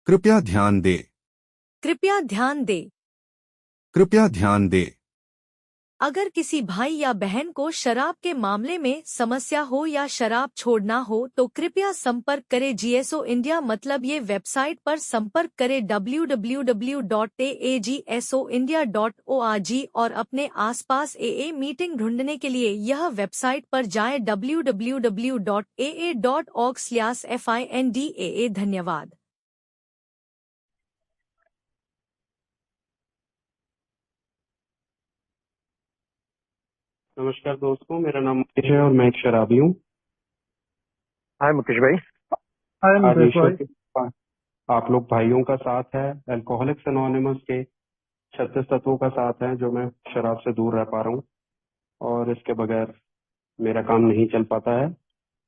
कृपया ध्यान दें। कृपया ध्यान दें। कृपया ध्यान दें। अगर किसी भाई या बहन को शराब के मामले में समस्या हो या शराब छोड़ना हो तो कृपया संपर्क करें जीएसओ इंडिया, मतलब ये वेबसाइट पर संपर्क करें www.agsoindia.org और अपने आसपास एए मीटिंग ढूंढने के लिए यह वेबसाइट पर जाएं www.aa.org/findaa। धन्यवाद। नमस्कार दोस्तों, मेरा नाम मुकेश है और मैं एक शराबी हूँ। हाय मुकेश भाई। हाय आज मुकेश ईश्वर भाई। के आप लोग भाइयों का साथ है, अल्कोहलिक्स एनोनिमस के 36 तत्वों का साथ है जो मैं शराब से दूर रह पा रहा हूँ और इसके बगैर मेरा काम नहीं चल पाता है।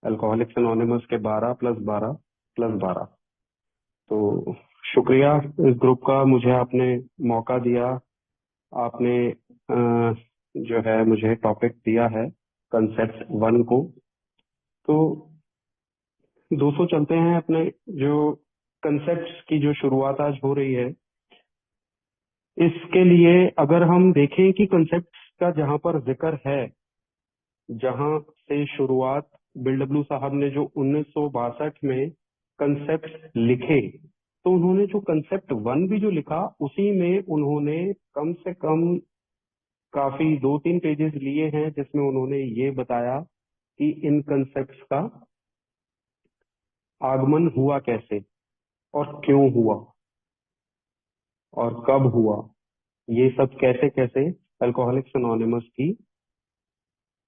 अल्कोहलिक्स एनोनिमस के 12+12+12। तो शुक्रिया इस ग्रुप का, मुझे आपने मौका दिया। आपने जो है मुझे टॉपिक दिया है कंसेप्ट 1 को। तो दोस्तों चलते हैं अपने जो कंसेप्ट्स की जो शुरुआत आज हो रही है इसके लिए। अगर हम देखें कि कंसेप्ट्स का जहां पर जिक्र है, जहां से शुरुआत बिल डब्ल्यू साहब ने जो 1962 में कंसेप्ट लिखे, तो उन्होंने जो कंसेप्ट 1 भी जो लिखा उसी में उन्होंने कम से कम काफी 2-3 पेजेस लिए हैं जिसमें उन्होंने ये बताया कि इन कंसेप्ट्स का आगमन हुआ कैसे और क्यों हुआ और कब हुआ। ये सब कैसे कैसे अल्कोहलिक्स एनोनिमस की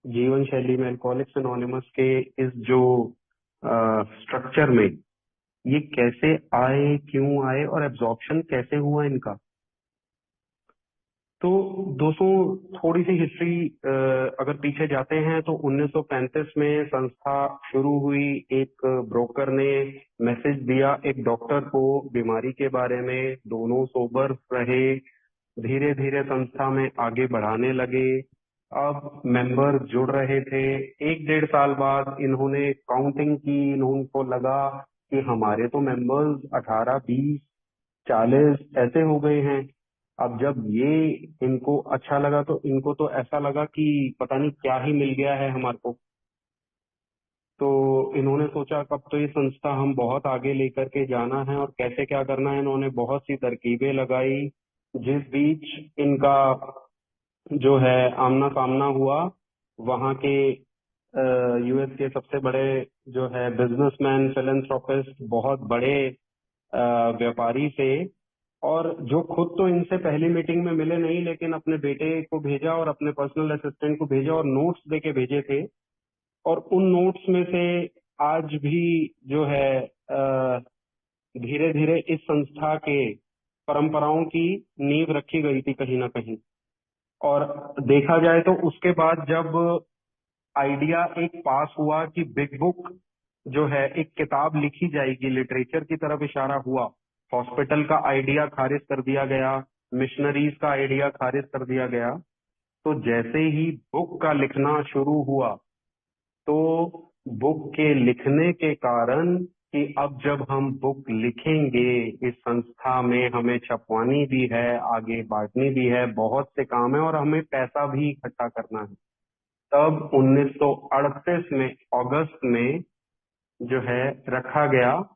जीवन शैली में, अल्कोहलिक्स एनोनिमस के इस जो स्ट्रक्चर में ये कैसे आए, क्यों आए और एब्जॉर्प्शन कैसे हुआ इनका। तो दोस्तों थोड़ी सी हिस्ट्री अगर पीछे जाते हैं तो 1935 में संस्था शुरू हुई। एक ब्रोकर ने मैसेज दिया एक डॉक्टर को बीमारी के बारे में, दोनों सोबर रहे, धीरे धीरे संस्था में आगे बढ़ाने लगे। अब मेंबर जुड़ रहे थे। 1-1.5 साल बाद इन्होंने काउंटिंग की, इनको लगा कि हमारे तो मेंबर्स 18, 20, 40 ऐसे हो गए हैं। अब जब ये इनको अच्छा लगा तो इनको तो ऐसा लगा कि पता नहीं क्या ही मिल गया है हमारे को। तो इन्होंने सोचा कब तो ये संस्था हम बहुत आगे लेकर के जाना है और कैसे क्या करना है। इन्होंने बहुत सी तरकीबें लगाई, जिस बीच इनका जो है आमना सामना हुआ वहाँ के यूएस के सबसे बड़े जो है बिजनेसमैन, फिलेंथ्रोपिस्ट, बहुत बड़े व्यापारी से, और जो खुद तो इनसे पहली मीटिंग में मिले नहीं लेकिन अपने बेटे को भेजा और अपने पर्सनल असिस्टेंट को भेजा और नोट्स दे के भेजे थे। और उन नोट्स में से आज भी जो है धीरे धीरे इस संस्था के परंपराओं की नींव रखी गई थी कहीं ना कहीं। और देखा जाए तो उसके बाद जब आइडिया एक पास हुआ कि बिग बुक जो है एक किताब लिखी जाएगी, लिटरेचर की तरफ इशारा हुआ। हॉस्पिटल का आइडिया खारिज कर दिया गया, मिशनरीज का आइडिया खारिज कर दिया गया। तो जैसे ही बुक का लिखना शुरू हुआ तो बुक के लिखने के कारण कि अब जब हम बुक लिखेंगे इस संस्था में हमें छपवानी भी है, आगे बांटनी भी है, बहुत से काम है और हमें पैसा भी इकट्ठा करना है। तब 1938 में अगस्त में जो है रखा गया,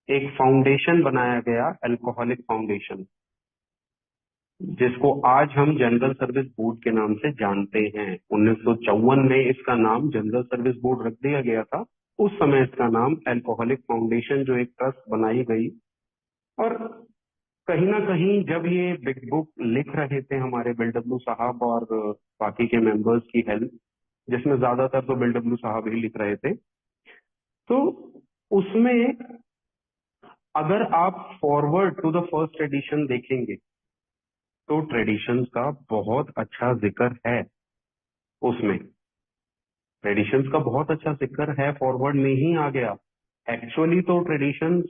एक फाउंडेशन बनाया गया, अल्कोहलिक फाउंडेशन, जिसको आज हम जनरल सर्विस बोर्ड के नाम से जानते हैं। 1954 में इसका नाम जनरल सर्विस बोर्ड रख दिया गया था। उस समय इसका नाम अल्कोहलिक फाउंडेशन जो एक ट्रस्ट बनाई गई। और कहीं ना कहीं जब ये बिग बुक लिख रहे थे हमारे बिल डब्ल्यू साहब और बाकी के मेंबर्स की हेल्प, जिसमें ज्यादातर तो बिल डब्ल्यू साहब ही लिख रहे थे, तो उसमें अगर आप forward to the first edition देखेंगे तो ट्रेडिशंस का बहुत अच्छा जिक्र है। उसमें ट्रेडिशंस का बहुत अच्छा जिक्र है, फॉरवर्ड में ही आ गया। एक्चुअली तो ट्रेडिशंस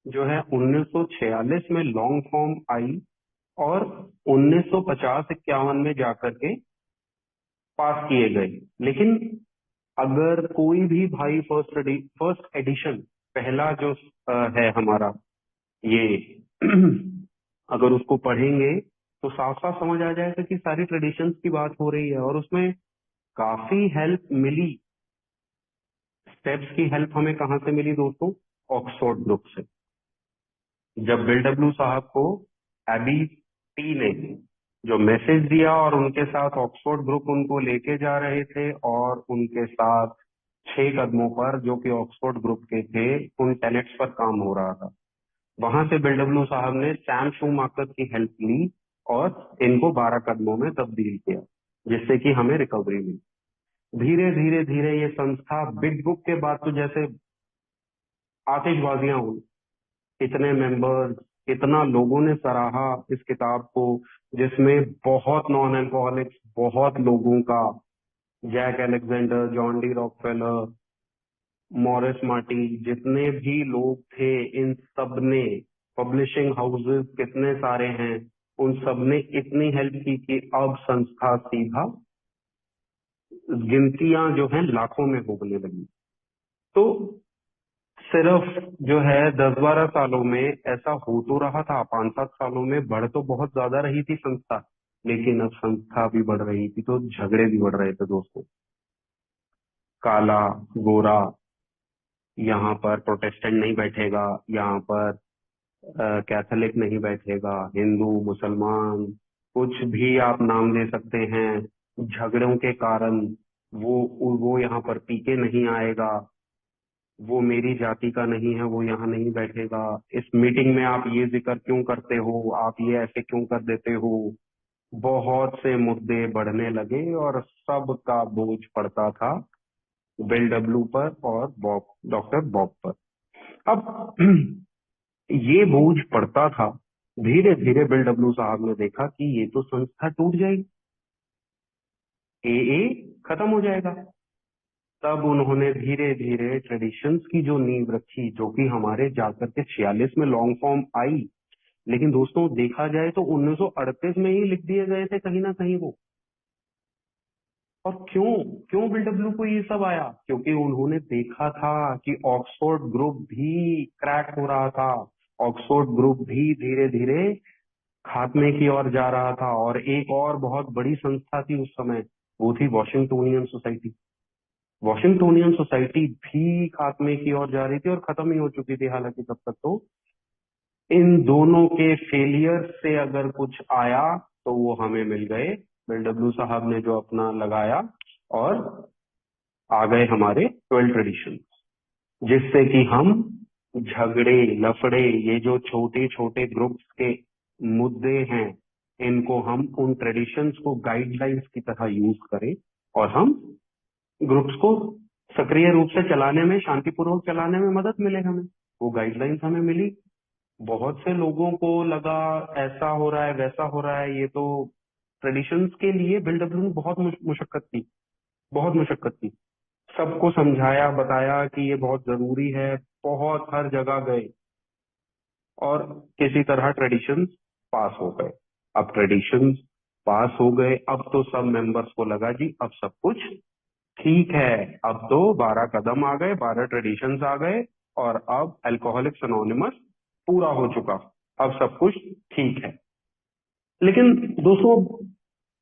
जो है 1946 में लॉन्ग फॉर्म आई और 1950-51 में जाकर के पास किए गए। लेकिन अगर कोई भी भाई फर्स्ट एडिशन पहला जो है हमारा ये अगर उसको पढ़ेंगे तो साफ साफ समझ आ जाएगा कि सारी ट्रेडिशंस की बात हो रही है और उसमें काफी हेल्प मिली। स्टेप्स की हेल्प हमें कहाँ से मिली दोस्तों? ऑक्सफोर्ड ग्रुप से। जब बिल डब्ल्यू साहब को एबी टी ने जो मैसेज दिया और उनके साथ ऑक्सफोर्ड ग्रुप उनको लेके जा रहे थे और उनके साथ 6 कदमों पर जो कि ऑक्सफोर्ड ग्रुप के थे उन टेनेट्स पर काम हो रहा था, वहां से बिल डब्ल्यू साहब ने सैम शूमाकर की हेल्प ली और इनको 12 कदमों में तब्दील किया, जिससे कि हमें रिकवरी मिली। धीरे धीरे धीरे ये संस्था बिग बुक के बाद तो जैसे आतिशबाजियां हुई, इतने मेंबर्स, इतना लोगों ने सराहा इस किताब को, जिसमें बहुत नॉन अल्कोहलिक्स, बहुत लोगों का, Jack Alexander, John D Rockefeller, Morris Marty, जितने भी लोग थे, इन सब ने, पब्लिशिंग हाउसेस कितने सारे हैं, उन सब ने इतनी हेल्प की कि अब संस्था सीधा गिनतियां जो हैं लाखों में होने लगी। तो सिर्फ जो है 10-12 सालों में ऐसा हो तो रहा था, 5-7 सालों में बढ़ तो बहुत ज्यादा रही थी संस्था, लेकिन अब संस्था भी बढ़ रही थी तो झगड़े भी बढ़ रहे थे दोस्तों। काला गोरा, यहाँ पर प्रोटेस्टेंट नहीं बैठेगा, यहाँ पर कैथोलिक नहीं बैठेगा, हिंदू मुसलमान कुछ भी आप नाम दे सकते हैं, झगड़ों के कारण वो यहाँ पर पीके नहीं आएगा, वो मेरी जाति का नहीं है, वो यहाँ नहीं बैठेगा, इस मीटिंग में आप ये जिक्र क्यों करते हो, आप ये ऐसे क्यों कर देते हो। बहुत से मुद्दे बढ़ने लगे और सबका बोझ पड़ता था बिल डब्ल्यू पर और बॉब, डॉक्टर बॉब पर। अब ये बोझ पड़ता था, धीरे धीरे बिल डब्ल्यू साहब ने देखा कि ये तो संस्था टूट जाएगी, एए खत्म हो जाएगा। तब उन्होंने धीरे धीरे ट्रेडिशंस की जो नींव रखी, जो कि हमारे जाकर के 46 में लॉन्ग फॉर्म आई, लेकिन दोस्तों देखा जाए तो 1938 में ही लिख दिए गए थे कहीं ना कहीं वो। और क्यों क्यों बिल डब्ल्यू को ये सब आया? क्योंकि उन्होंने देखा था कि ऑक्सफोर्ड ग्रुप भी क्रैक हो रहा था, ऑक्सफोर्ड ग्रुप भी धीरे धीरे खात्मे की ओर जा रहा था। और एक और बहुत बड़ी संस्था थी उस समय, वो थी वॉशिंगटोनियन सोसाइटी। वॉशिंगटोनियन सोसाइटी भी खात्मे की ओर जा रही थी और खत्म ही हो चुकी थी हालांकि तब तक। तो इन दोनों के फेलियर से अगर कुछ आया तो वो हमें मिल गए, बिल डब्ल्यू साहब ने जो अपना लगाया, और आ गए हमारे 12 ट्रेडिशन, जिससे कि हम झगड़े लफड़े, ये जो छोटे छोटे ग्रुप्स के मुद्दे हैं, इनको हम उन ट्रेडिशंस को गाइडलाइंस की तरह यूज करें और हम ग्रुप्स को सक्रिय रूप से चलाने में, शांतिपूर्वक चलाने में मदद मिले हमें। वो गाइडलाइंस हमें मिली। बहुत से लोगों को लगा ऐसा हो रहा है वैसा हो रहा है, ये तो ट्रेडिशंस के लिए बिल डब्ल्यू ने बहुत मुशक्कत की, बहुत मुशक्कत की, सबको समझाया बताया कि ये बहुत जरूरी है, बहुत हर जगह गए और किसी तरह ट्रेडिशंस पास हो गए। अब ट्रेडिशंस पास हो गए, अब तो सब मेंबर्स को लगा जी अब सब कुछ ठीक है, अब तो 12 कदम आ गए, 12 ट्रेडिशंस आ गए और अब अल्कोहलिक्स अनोनिमस पूरा हो चुका, अब सब कुछ ठीक है। लेकिन दोस्तों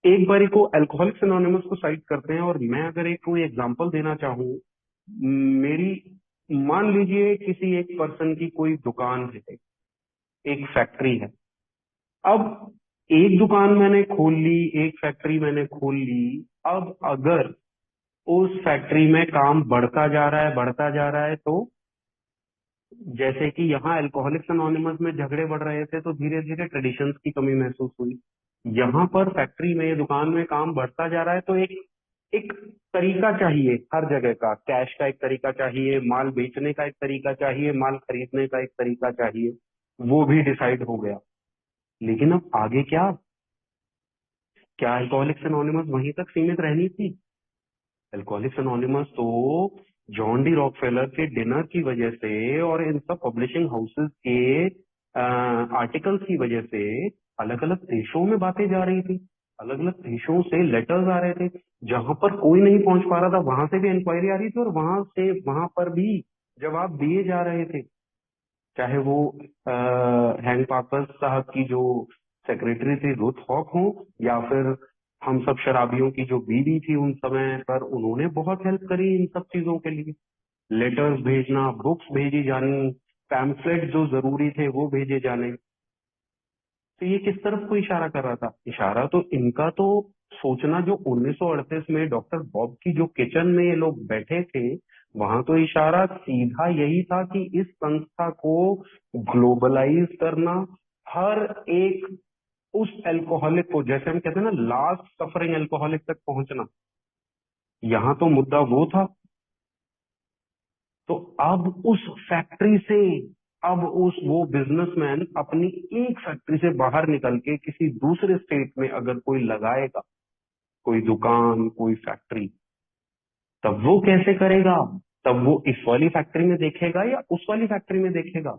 एक बारी को अल्कोहलिक्स अनोनिमस को साइड करते हैं और मैं अगर एक कोई एग्जांपल देना चाहूँ, मेरी, मान लीजिए किसी एक पर्सन की कोई दुकान है, एक फैक्ट्री है। अब एक दुकान मैंने खोल ली, एक फैक्ट्री मैंने खोल ली, अब अगर उस फैक्ट्री में काम बढ़ता जा रहा है, बढ़ता जा रहा है, तो जैसे कि यहाँ अल्कोहलिक्स अनोनिमस में झगड़े बढ़ रहे थे तो धीरे धीरे ट्रेडिशंस की कमी महसूस हुई। यहाँ पर फैक्ट्री में, दुकान में काम बढ़ता जा रहा है तो एक एक तरीका चाहिए हर जगह का, कैश का एक तरीका चाहिए, माल बेचने का एक तरीका चाहिए, माल खरीदने का एक तरीका चाहिए, वो भी डिसाइड हो गया। लेकिन अब आगे क्या? क्या अल्कोहलिक्स अनोनिमस वहीं तक सीमित रहनी थी? अल्कोहलिक्स अनोनिमस तो जॉन डी रॉकफेलर के डिनर की वजह से और इन सब पब्लिशिंग हाउसेस के आर्टिकल्स की वजह से अलग अलग देशों में बातें जा रही थी, अलग अलग देशों से लेटर्स आ रहे थे, जहां पर कोई नहीं पहुंच पा रहा था वहां से भी इंक्वायरी आ रही थी और वहां से वहां पर भी जवाब दिए जा रहे थे। चाहे वो हैंग पापर्स साहब की जो सेक्रेटरी थी रुथ हॉक हो, या फिर हम सब शराबियों की जो बीवी थी उन समय पर, उन्होंने बहुत हेल्प करी इन सब चीजों के लिए। लेटर्स भेजना, बुक्स भेजी जानी, पैम्फलेट जो जरूरी थे वो भेजे जाने। तो ये किस तरफ को इशारा कर रहा था? इशारा तो इनका तो सोचना जो 1938 में डॉक्टर बॉब की जो किचन में ये लोग बैठे थे, वहां तो इशारा सीधा यही था कि इस संस्था को ग्लोबलाइज करना, हर एक उस अल्कोहलिक को, जैसे हम कहते हैं ना, लास्ट सफरिंग अल्कोहलिक तक पहुंचना, यहां तो मुद्दा वो था। तो अब उस फैक्ट्री से, अब उस वो बिजनेसमैन अपनी एक फैक्ट्री से बाहर निकल के किसी दूसरे स्टेट में अगर कोई लगाएगा, कोई दुकान, कोई फैक्ट्री, तब वो कैसे करेगा? तब वो इस वाली फैक्ट्री में देखेगा या उस वाली फैक्ट्री में देखेगा?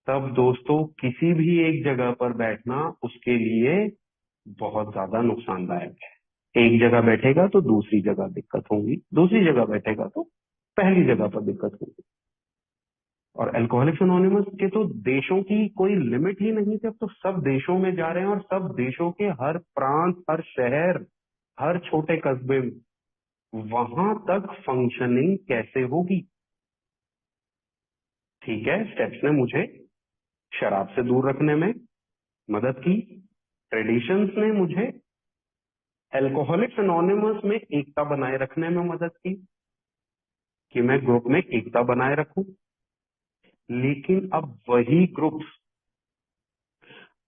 तब दोस्तों किसी भी एक जगह पर बैठना उसके लिए बहुत ज्यादा नुकसानदायक है। एक जगह बैठेगा तो दूसरी जगह दिक्कत होगी, दूसरी जगह बैठेगा तो पहली जगह पर दिक्कत होगी। और अल्कोहलिक्स एनोनिमस के तो देशों की कोई लिमिट ही नहीं थी, अब तो सब देशों में जा रहे हैं, और सब देशों के हर प्रांत, हर शहर, हर छोटे कस्बे में, वहां तक फंक्शनिंग कैसे होगी? ठीक है, स्टेप्स ने मुझे शराब से दूर रखने में मदद की, ट्रेडिशंस ने मुझे अल्कोहलिक्स एनोनिमस में एकता बनाए रखने में मदद की कि मैं ग्रुप में एकता बनाए रखूं। लेकिन अब वही ग्रुप्स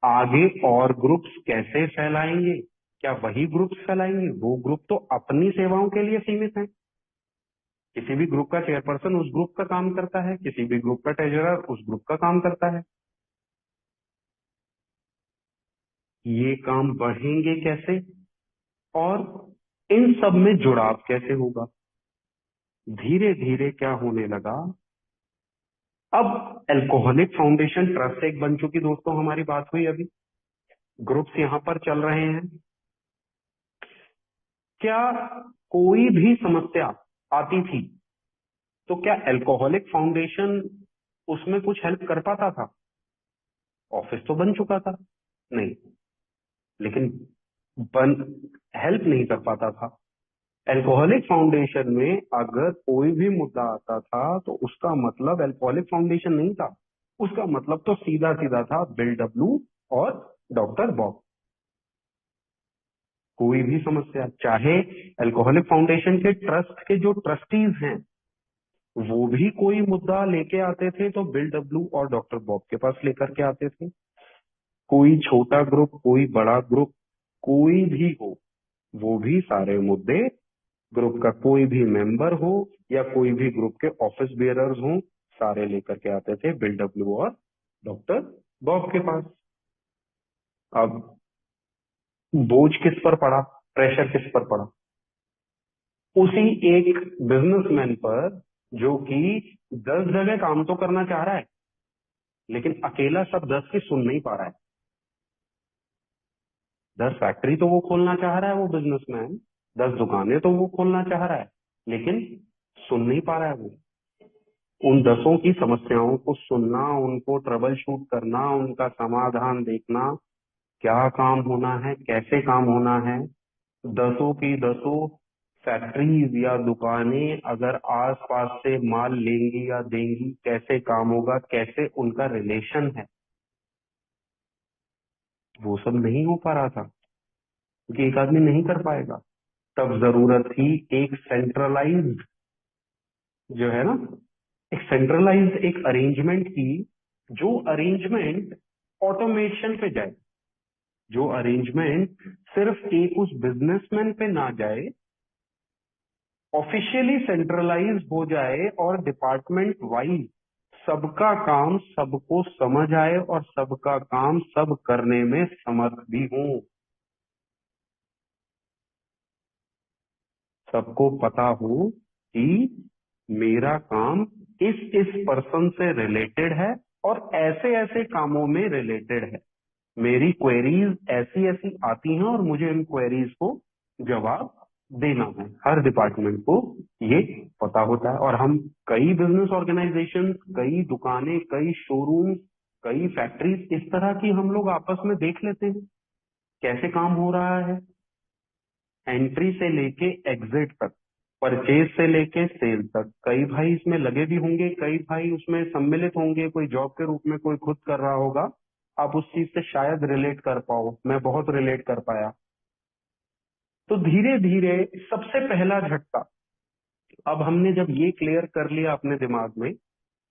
आगे और ग्रुप्स कैसे फैलाएंगे? क्या वही ग्रुप्स फैलाएंगे? वो ग्रुप तो अपनी सेवाओं के लिए सीमित है। किसी भी ग्रुप का चेयरपर्सन उस ग्रुप का काम करता है, किसी भी ग्रुप का ट्रेजरर उस ग्रुप का काम करता है। ये काम बढ़ेंगे कैसे और इन सब में जुड़ाव कैसे होगा? धीरे धीरे क्या होने लगा, अब अल्कोहलिक फाउंडेशन ट्रस्ट एक बन चुकी, दोस्तों हमारी बात हुई अभी, ग्रुप्स यहां पर चल रहे हैं। क्या कोई भी समस्या आती थी तो क्या अल्कोहलिक फाउंडेशन उसमें कुछ हेल्प कर पाता था? ऑफिस तो बन चुका था, नहीं, लेकिन बन हेल्प नहीं कर पाता था। अल्कोहलिक फाउंडेशन में अगर कोई भी मुद्दा आता था तो उसका मतलब अल्कोहलिक फाउंडेशन नहीं था, उसका मतलब तो सीधा सीधा था बिल डब्ल्यू और डॉक्टर बॉब। कोई भी समस्या, चाहे अल्कोहलिक फाउंडेशन के ट्रस्ट के जो ट्रस्टीज हैं वो भी कोई मुद्दा लेके आते थे तो बिल डब्ल्यू और डॉक्टर बॉब के पास लेकर के आते थे। कोई छोटा ग्रुप, कोई बड़ा ग्रुप, कोई भी हो, वो भी सारे मुद्दे, ग्रुप का कोई भी मेंबर हो या कोई भी ग्रुप के ऑफिस बेयरर्स हो, सारे लेकर के आते थे बिल डब्ल्यू और डॉक्टर बॉब के पास। अब बोझ किस पर पड़ा, प्रेशर किस पर पड़ा? उसी एक बिजनेसमैन पर जो कि 10 जगह काम तो करना चाह रहा है लेकिन अकेला सब 10 की सुन नहीं पा रहा है। 10 फैक्ट्री तो वो खोलना चाह रहा है वो बिजनेसमैन, 10 दुकानें तो वो खोलना चाह रहा है, लेकिन सुन नहीं पा रहा है वो। उन 10 की समस्याओं को सुनना, उनको ट्रबल शूट करना, उनका समाधान देखना, क्या काम होना है, कैसे काम होना है। 10 की 10 फैक्ट्रीज या दुकानें अगर आस पास से माल लेंगी या देंगी, कैसे काम होगा, कैसे उनका रिलेशन है, वो सब नहीं हो पा रहा था क्योंकि एक आदमी नहीं कर पाएगा। तब जरूरत थी एक सेंट्रलाइज्ड, जो है ना, एक सेंट्रलाइज्ड एक अरेंजमेंट की, जो अरेंजमेंट ऑटोमेशन पे जाए, जो अरेंजमेंट सिर्फ एक उस बिजनेसमैन पे ना जाए, ऑफिशियली सेंट्रलाइज हो जाए और डिपार्टमेंट वाइज सबका काम सबको समझ आए और सबका काम सब करने में समर्थ भी हो। सबको पता हो कि मेरा काम इस पर्सन से रिलेटेड है और ऐसे ऐसे कामों में रिलेटेड है। मेरी क्वेरीज ऐसी ऐसी आती हैं और मुझे इन क्वेरीज को जवाब देना है। हर डिपार्टमेंट को ये पता होता है। और हम कई बिजनेस ऑर्गेनाइजेशन, कई दुकानें, कई शोरूम, कई फैक्ट्रीज इस तरह की हम लोग आपस में देख लेते हैं कैसे काम हो रहा है, एंट्री से लेके एग्जिट तक, परचेज से लेके सेल तक। कई भाई इसमें लगे भी होंगे, कई भाई उसमें सम्मिलित होंगे, कोई जॉब के रूप में, कोई खुद कर रहा होगा। आप उस चीज से शायद रिलेट कर पाओ, मैं बहुत रिलेट कर पाया। तो धीरे धीरे सबसे पहला झटका, अब हमने जब ये क्लियर कर लिया अपने दिमाग में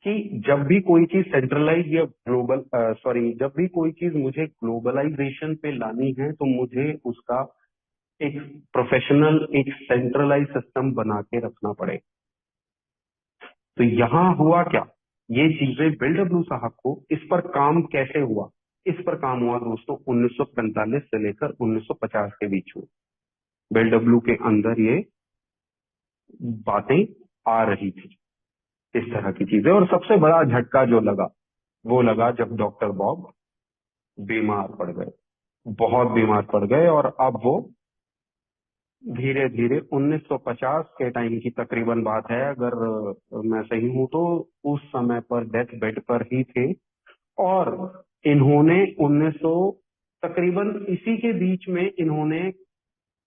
कि जब भी कोई चीज सेंट्रलाइज या ग्लोबल सॉरी जब भी कोई चीज मुझे ग्लोबलाइजेशन पे लानी है तो मुझे उसका एक प्रोफेशनल, एक सेंट्रलाइज सिस्टम बना के रखना पड़े। तो यहां हुआ क्या, ये चीजें बिल डब्ल्यू साहब को इस पर काम कैसे हुआ, इस पर काम हुआ दोस्तों 1945 से लेकर 1950 के बीच में बिल डब्ल्यू के अंदर ये बातें आ रही थी, इस तरह की चीजें। और सबसे बड़ा झटका जो लगा वो लगा जब डॉक्टर बॉब बीमार पड़ गए, बहुत बीमार पड़ गए। और अब वो धीरे धीरे 1950 के टाइम की तकरीबन बात है, अगर मैं सही हूं तो उस समय पर डेथ बेड पर ही थे। और इन्होंने 1900 तकरीबन इसी के बीच में इन्होंने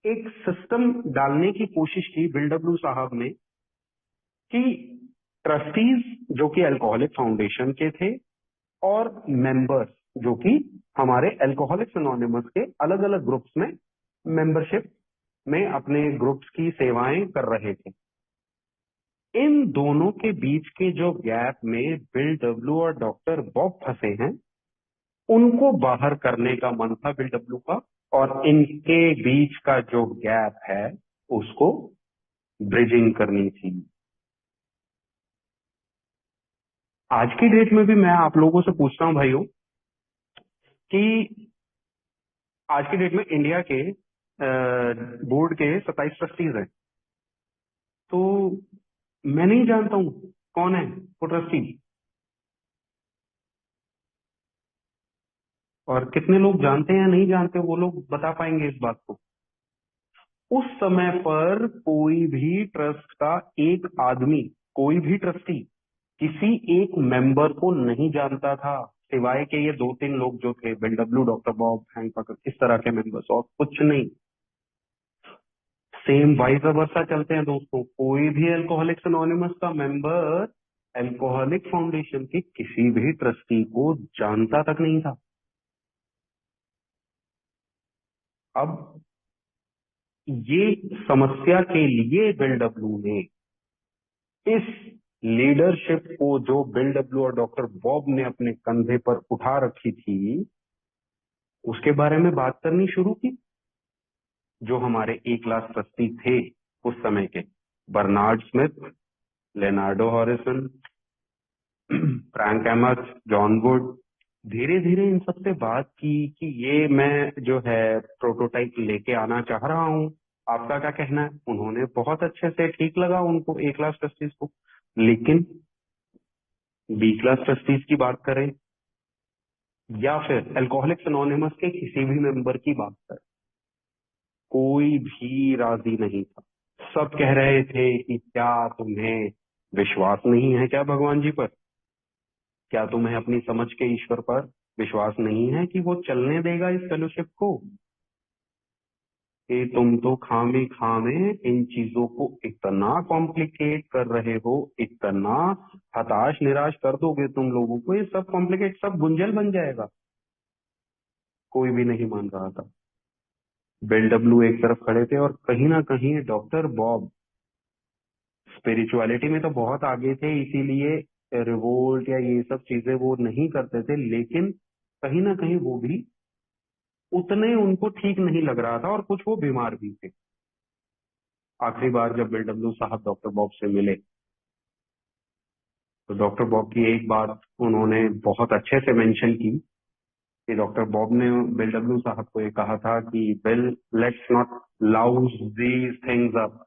एक सिस्टम डालने की कोशिश की बिल डब्ल्यू साहब ने कि ट्रस्टीज जो कि अल्कोहलिक फाउंडेशन के थे और मेंबर्स जो कि हमारे अल्कोहलिक्स एनोनिमस के अलग अलग ग्रुप्स में मेंबरशिप में अपने ग्रुप्स की सेवाएं कर रहे थे, इन दोनों के बीच के जो गैप में बिल डब्ल्यू और डॉक्टर बॉब फंसे हैं, उनको बाहर करने का मन था बिल डब्ल्यू का। और इनके बीच का जो गैप है उसको ब्रिजिंग करनी थी। आज की डेट में भी मैं आप लोगों से पूछता हूं भाइयों कि आज की डेट में इंडिया के बोर्ड के 27 ट्रस्टीज हैं। तो मैं नहीं जानता हूं कौन है वो ट्रस्टी, और कितने लोग जानते हैं या नहीं जानते, वो लोग बता पाएंगे इस बात को। उस समय पर कोई भी ट्रस्ट का एक आदमी, कोई भी ट्रस्टी किसी एक मेंबर को नहीं जानता था, सिवाय के ये 2-3 लोग जो थे, Bill W, doctor Bob, Hank पकर, इस तरह के मेंबर्स, और कुछ नहीं। सेम वाइस वर्सा चलते हैं दोस्तों। कोई भी अल्कोहलिक्स एनोनिमस का मेंबर अल्कोहलिक फाउंडेशन के किसी भी ट्रस्टी को जानता तक नहीं था। अब ये समस्या के लिए बिल डब्ल्यू ने इस लीडरशिप को, जो बिल डब्ल्यू और डॉक्टर बॉब ने अपने कंधे पर उठा रखी थी, उसके बारे में बात करनी शुरू की। जो हमारे ए क्लास ट्रस्टी थे उस समय के, Bernard Smith, Leonardo Harrison, Frank Amos, John Wood, धीरे धीरे इन सबसे बात की कि ये मैं जो है प्रोटोटाइप लेके आना चाह रहा हूँ, आपका क्या कहना है। उन्होंने बहुत अच्छे से, ठीक लगा उनको ए क्लास ट्रस्टीज को। लेकिन बी क्लास ट्रस्टीज की बात करें या फिर अल्कोहलिक्स एनोनिमस के किसी भी मेंबर की बात करें, कोई भी राजी नहीं था। सब कह रहे थे कि क्या तुम्हें विश्वास नहीं है क्या भगवान जी पर, क्या तुम्हें अपनी समझ के ईश्वर पर विश्वास नहीं है कि वो चलने देगा इस फेलोशिप को, कि तुम तो खामे खामे इन चीजों को इतना कॉम्प्लिकेट कर रहे हो, इतना हताश निराश कर दोगे तुम लोगों को, ये सब कॉम्प्लिकेट, सब गुंजल बन जाएगा। कोई भी नहीं मान रहा था। बिल डब्ल्यू एक तरफ खड़े थे और कहीं ना कहीं डॉक्टर बॉब स्पिरिचुअलिटी में तो बहुत आगे थे, इसीलिए रिवोल्ट या ये सब चीजें वो नहीं करते थे, लेकिन कहीं ना कहीं वो भी उतने उनको ठीक नहीं लग रहा था, और कुछ वो बीमार भी थे। आखिरी बार जब बिल डब्ल्यू साहब डॉक्टर बॉब से मिले तो डॉक्टर बॉब की एक बात उन्होंने बहुत अच्छे से मेंशन की कि डॉक्टर बॉब ने बिल डब्ल्यू साहब को ये कहा था कि Bill, let's not louse these things up,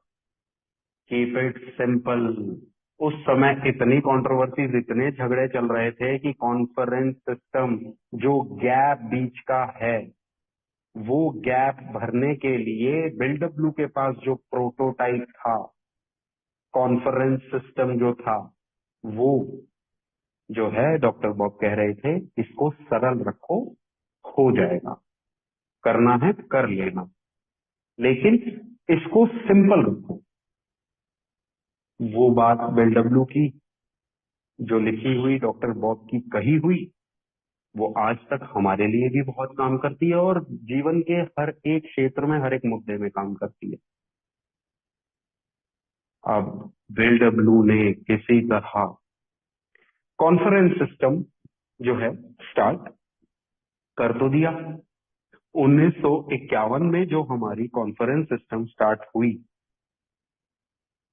keep it simple. उस समय इतनी कंट्रोवर्सीज, इतने झगड़े चल रहे थे कि कॉन्फ्रेंस सिस्टम जो गैप बीच का है वो गैप भरने के लिए बिल्डब्ल्यू के पास जो प्रोटोटाइप था, कॉन्फ्रेंस सिस्टम जो था, वो जो है डॉक्टर बॉब कह रहे थे इसको सरल रखो, हो जाएगा, करना है कर लेना, लेकिन इसको सिंपल रखो। वो बात बिल्डब्ल्यू की जो लिखी हुई, डॉक्टर बॉब की कही हुई, वो आज तक हमारे लिए भी बहुत काम करती है और जीवन के हर एक क्षेत्र में, हर एक मुद्दे में काम करती है। अब बिल्डब्ल्यू ने किसी तरह कॉन्फ्रेंस सिस्टम जो है स्टार्ट कर तो दिया। 1951 में जो हमारी कॉन्फ्रेंस सिस्टम स्टार्ट हुई,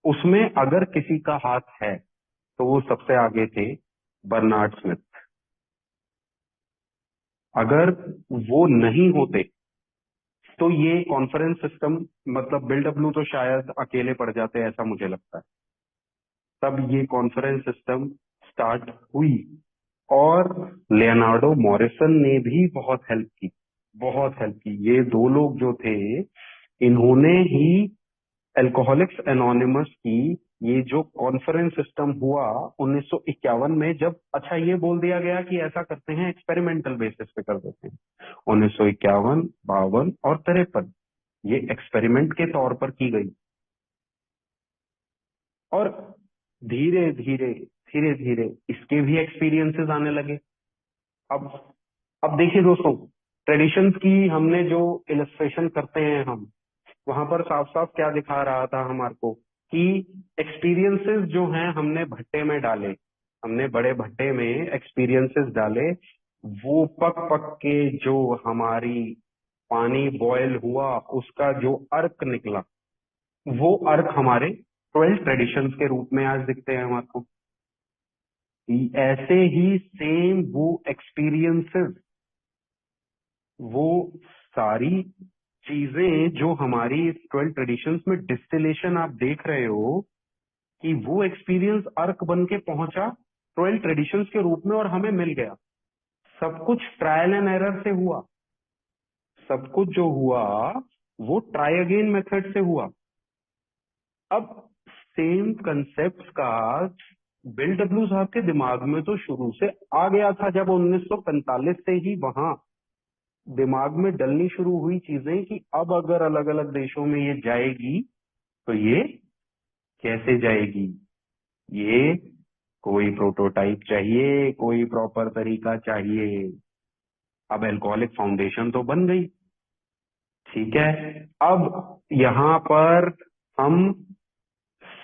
उसमें अगर किसी का हाथ है तो वो सबसे आगे थे बर्नार्ड स्मिथ। अगर वो नहीं होते तो ये कॉन्फ्रेंस सिस्टम, मतलब बिल्डब्ल्यू तो शायद अकेले पड़ जाते, ऐसा मुझे लगता है। तब ये कॉन्फ्रेंस सिस्टम स्टार्ट हुई और लियोनार्डो मॉरिसन ने भी बहुत हेल्प की, बहुत हेल्प की। ये दो लोग जो थे, इन्होंने ही अल्कोहलिक्स एनोनिमस की ये जो कॉन्फ्रेंस सिस्टम हुआ 1951 में, जब अच्छा ये बोल दिया गया कि ऐसा करते हैं, एक्सपेरिमेंटल बेसिस पे कर देते हैं। 1951, 52 और 53 ये एक्सपेरिमेंट के तौर पर की गई और धीरे धीरे धीरे धीरे इसके भी एक्सपीरियंसेस आने लगे। अब अब देखिए दोस्तों, ट्रेडिशंस की हमने जो इलस्ट्रेशन करते हैं हम, वहां पर साफ साफ क्या दिखा रहा था हमारे को कि एक्सपीरियंसेस जो हैं हमने भट्टे में डाले, हमने बड़े भट्टे में एक्सपीरियंसेस डाले, वो पक पक के जो हमारी पानी बॉयल हुआ, उसका जो अर्क निकला, वो अर्क हमारे 12 ट्रेडिशंस के रूप में आज दिखते हैं हमारे को। ऐसे ही सेम वो एक्सपीरियंसेस, वो सारी चीजें जो हमारी 12 ट्रेडिशंस में डिस्टिलेशन आप देख रहे हो, कि वो एक्सपीरियंस अर्क बन के पहुंचा 12 ट्रेडिशंस के रूप में और हमें मिल गया। सब कुछ ट्रायल एंड एरर से हुआ, सब कुछ जो हुआ वो ट्राई अगेन मेथड से हुआ। अब सेम कंसेप्ट का बिल डब्ल्यू साहब के दिमाग में तो शुरू से आ गया था, जब 1945 से ही वहां दिमाग में डलनी शुरू हुई चीजें कि अब अगर अलग अलग देशों में ये जाएगी तो ये कैसे जाएगी, ये कोई प्रोटोटाइप चाहिए, कोई प्रॉपर तरीका चाहिए। अब एल्कोहलिक फाउंडेशन तो बन गई, ठीक है। अब यहाँ पर हम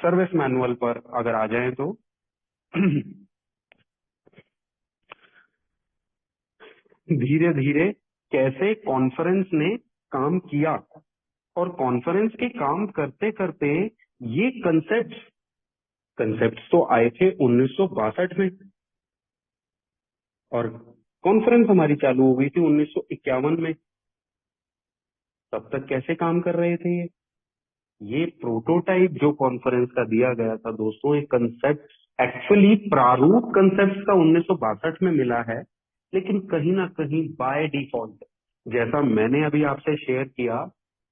सर्विस मैनुअल पर अगर आ जाएं तो धीरे धीरे कैसे कॉन्फ्रेंस ने काम किया, और कॉन्फ्रेंस के काम करते करते ये कंसेप्ट्स तो आए थे 1962 में, और कॉन्फ्रेंस हमारी चालू हो गई थी 1951 में। तब तक कैसे काम कर रहे थे ये प्रोटोटाइप जो कॉन्फ्रेंस का दिया गया था दोस्तों, एक कंसेप्ट, एक्चुअली प्रारूप कंसेप्ट का 1962 में मिला है, लेकिन कहीं ना कहीं बाय डिफॉल्ट, जैसा मैंने अभी आपसे शेयर किया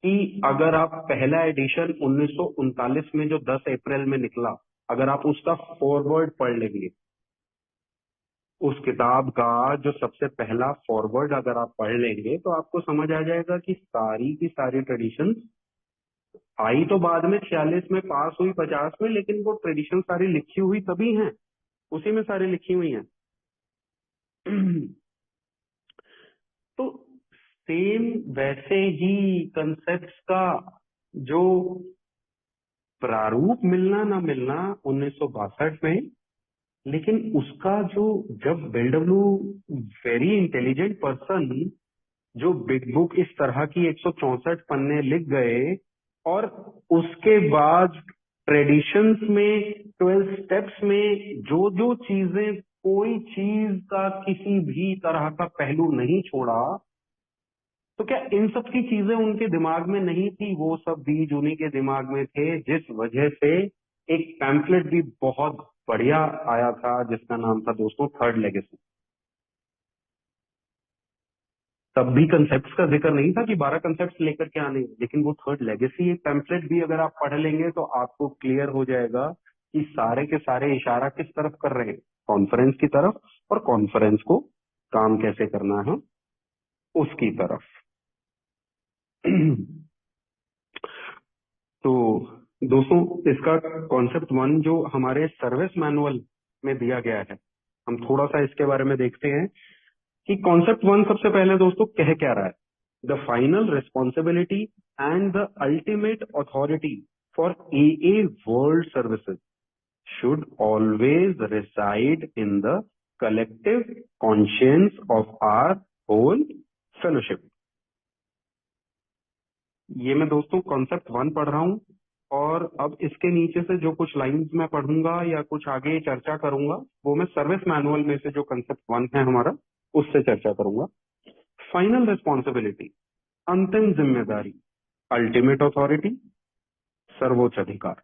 कि अगर आप पहला एडिशन 1939 में जो 10 अप्रैल में निकला, अगर आप उसका फॉरवर्ड पढ़ लेंगे, उस किताब का जो सबसे पहला फॉरवर्ड अगर आप पढ़ लेंगे, तो आपको समझ आ जाएगा कि सारी की सारी ट्रेडिशन आई तो बाद में 46 में पास हुई, 50 में, लेकिन वो ट्रेडिशन सारी लिखी हुई तभी हैं, उसी में सारी लिखी हुई हैं। तो सेम वैसे ही कंसेप्ट्स का जो प्रारूप मिलना ना मिलना 1962 में, लेकिन उसका जो, जब बिल्डब्ल्यू, वेरी इंटेलिजेंट पर्सन, जो बिग बुक इस तरह की 164 पन्ने लिख गए, और उसके बाद ट्रेडिशंस में 12 स्टेप्स में जो जो चीजें, कोई चीज का किसी भी तरह का पहलू नहीं छोड़ा, तो क्या इन सब की चीजें उनके दिमाग में नहीं थी? वो सब बीज उन्हीं के दिमाग में थे, जिस वजह से एक पैम्फलेट भी बहुत बढ़िया आया था जिसका नाम था दोस्तों थर्ड लेगेसी। तब भी कंसेप्ट का जिक्र नहीं था कि 12 कंसेप्ट लेकर के आने हैं, लेकिन वो थर्ड लेगेसी एक पैम्फलेट भी अगर आप पढ़ लेंगे तो आपको क्लियर हो जाएगा कि सारे के सारे इशारा किस तरफ कर रहे हैं, कॉन्फ्रेंस की तरफ, और कॉन्फ्रेंस को काम कैसे करना है उसकी तरफ। तो दोस्तों, इसका कॉन्सेप्ट 1 जो हमारे सर्विस मैनुअल में दिया गया है, हम थोड़ा सा इसके बारे में देखते हैं कि कॉन्सेप्ट 1 सबसे पहले दोस्तों कह क्या रहा है। The final responsibility and the ultimate authority for AA world services should always reside in the collective conscience of our whole fellowship। ये मैं दोस्तों कॉन्सेप्ट 1 पढ़ रहा हूं, और अब इसके नीचे से जो कुछ लाइंस मैं पढ़ूंगा या कुछ आगे चर्चा करूंगा वो मैं सर्विस मैनुअल में से जो कॉन्सेप्ट 1 है हमारा उससे चर्चा करूंगा। फाइनल रिस्पॉन्सिबिलिटी, अंतिम जिम्मेदारी, अल्टीमेट अथॉरिटी, सर्वोच्च अधिकार।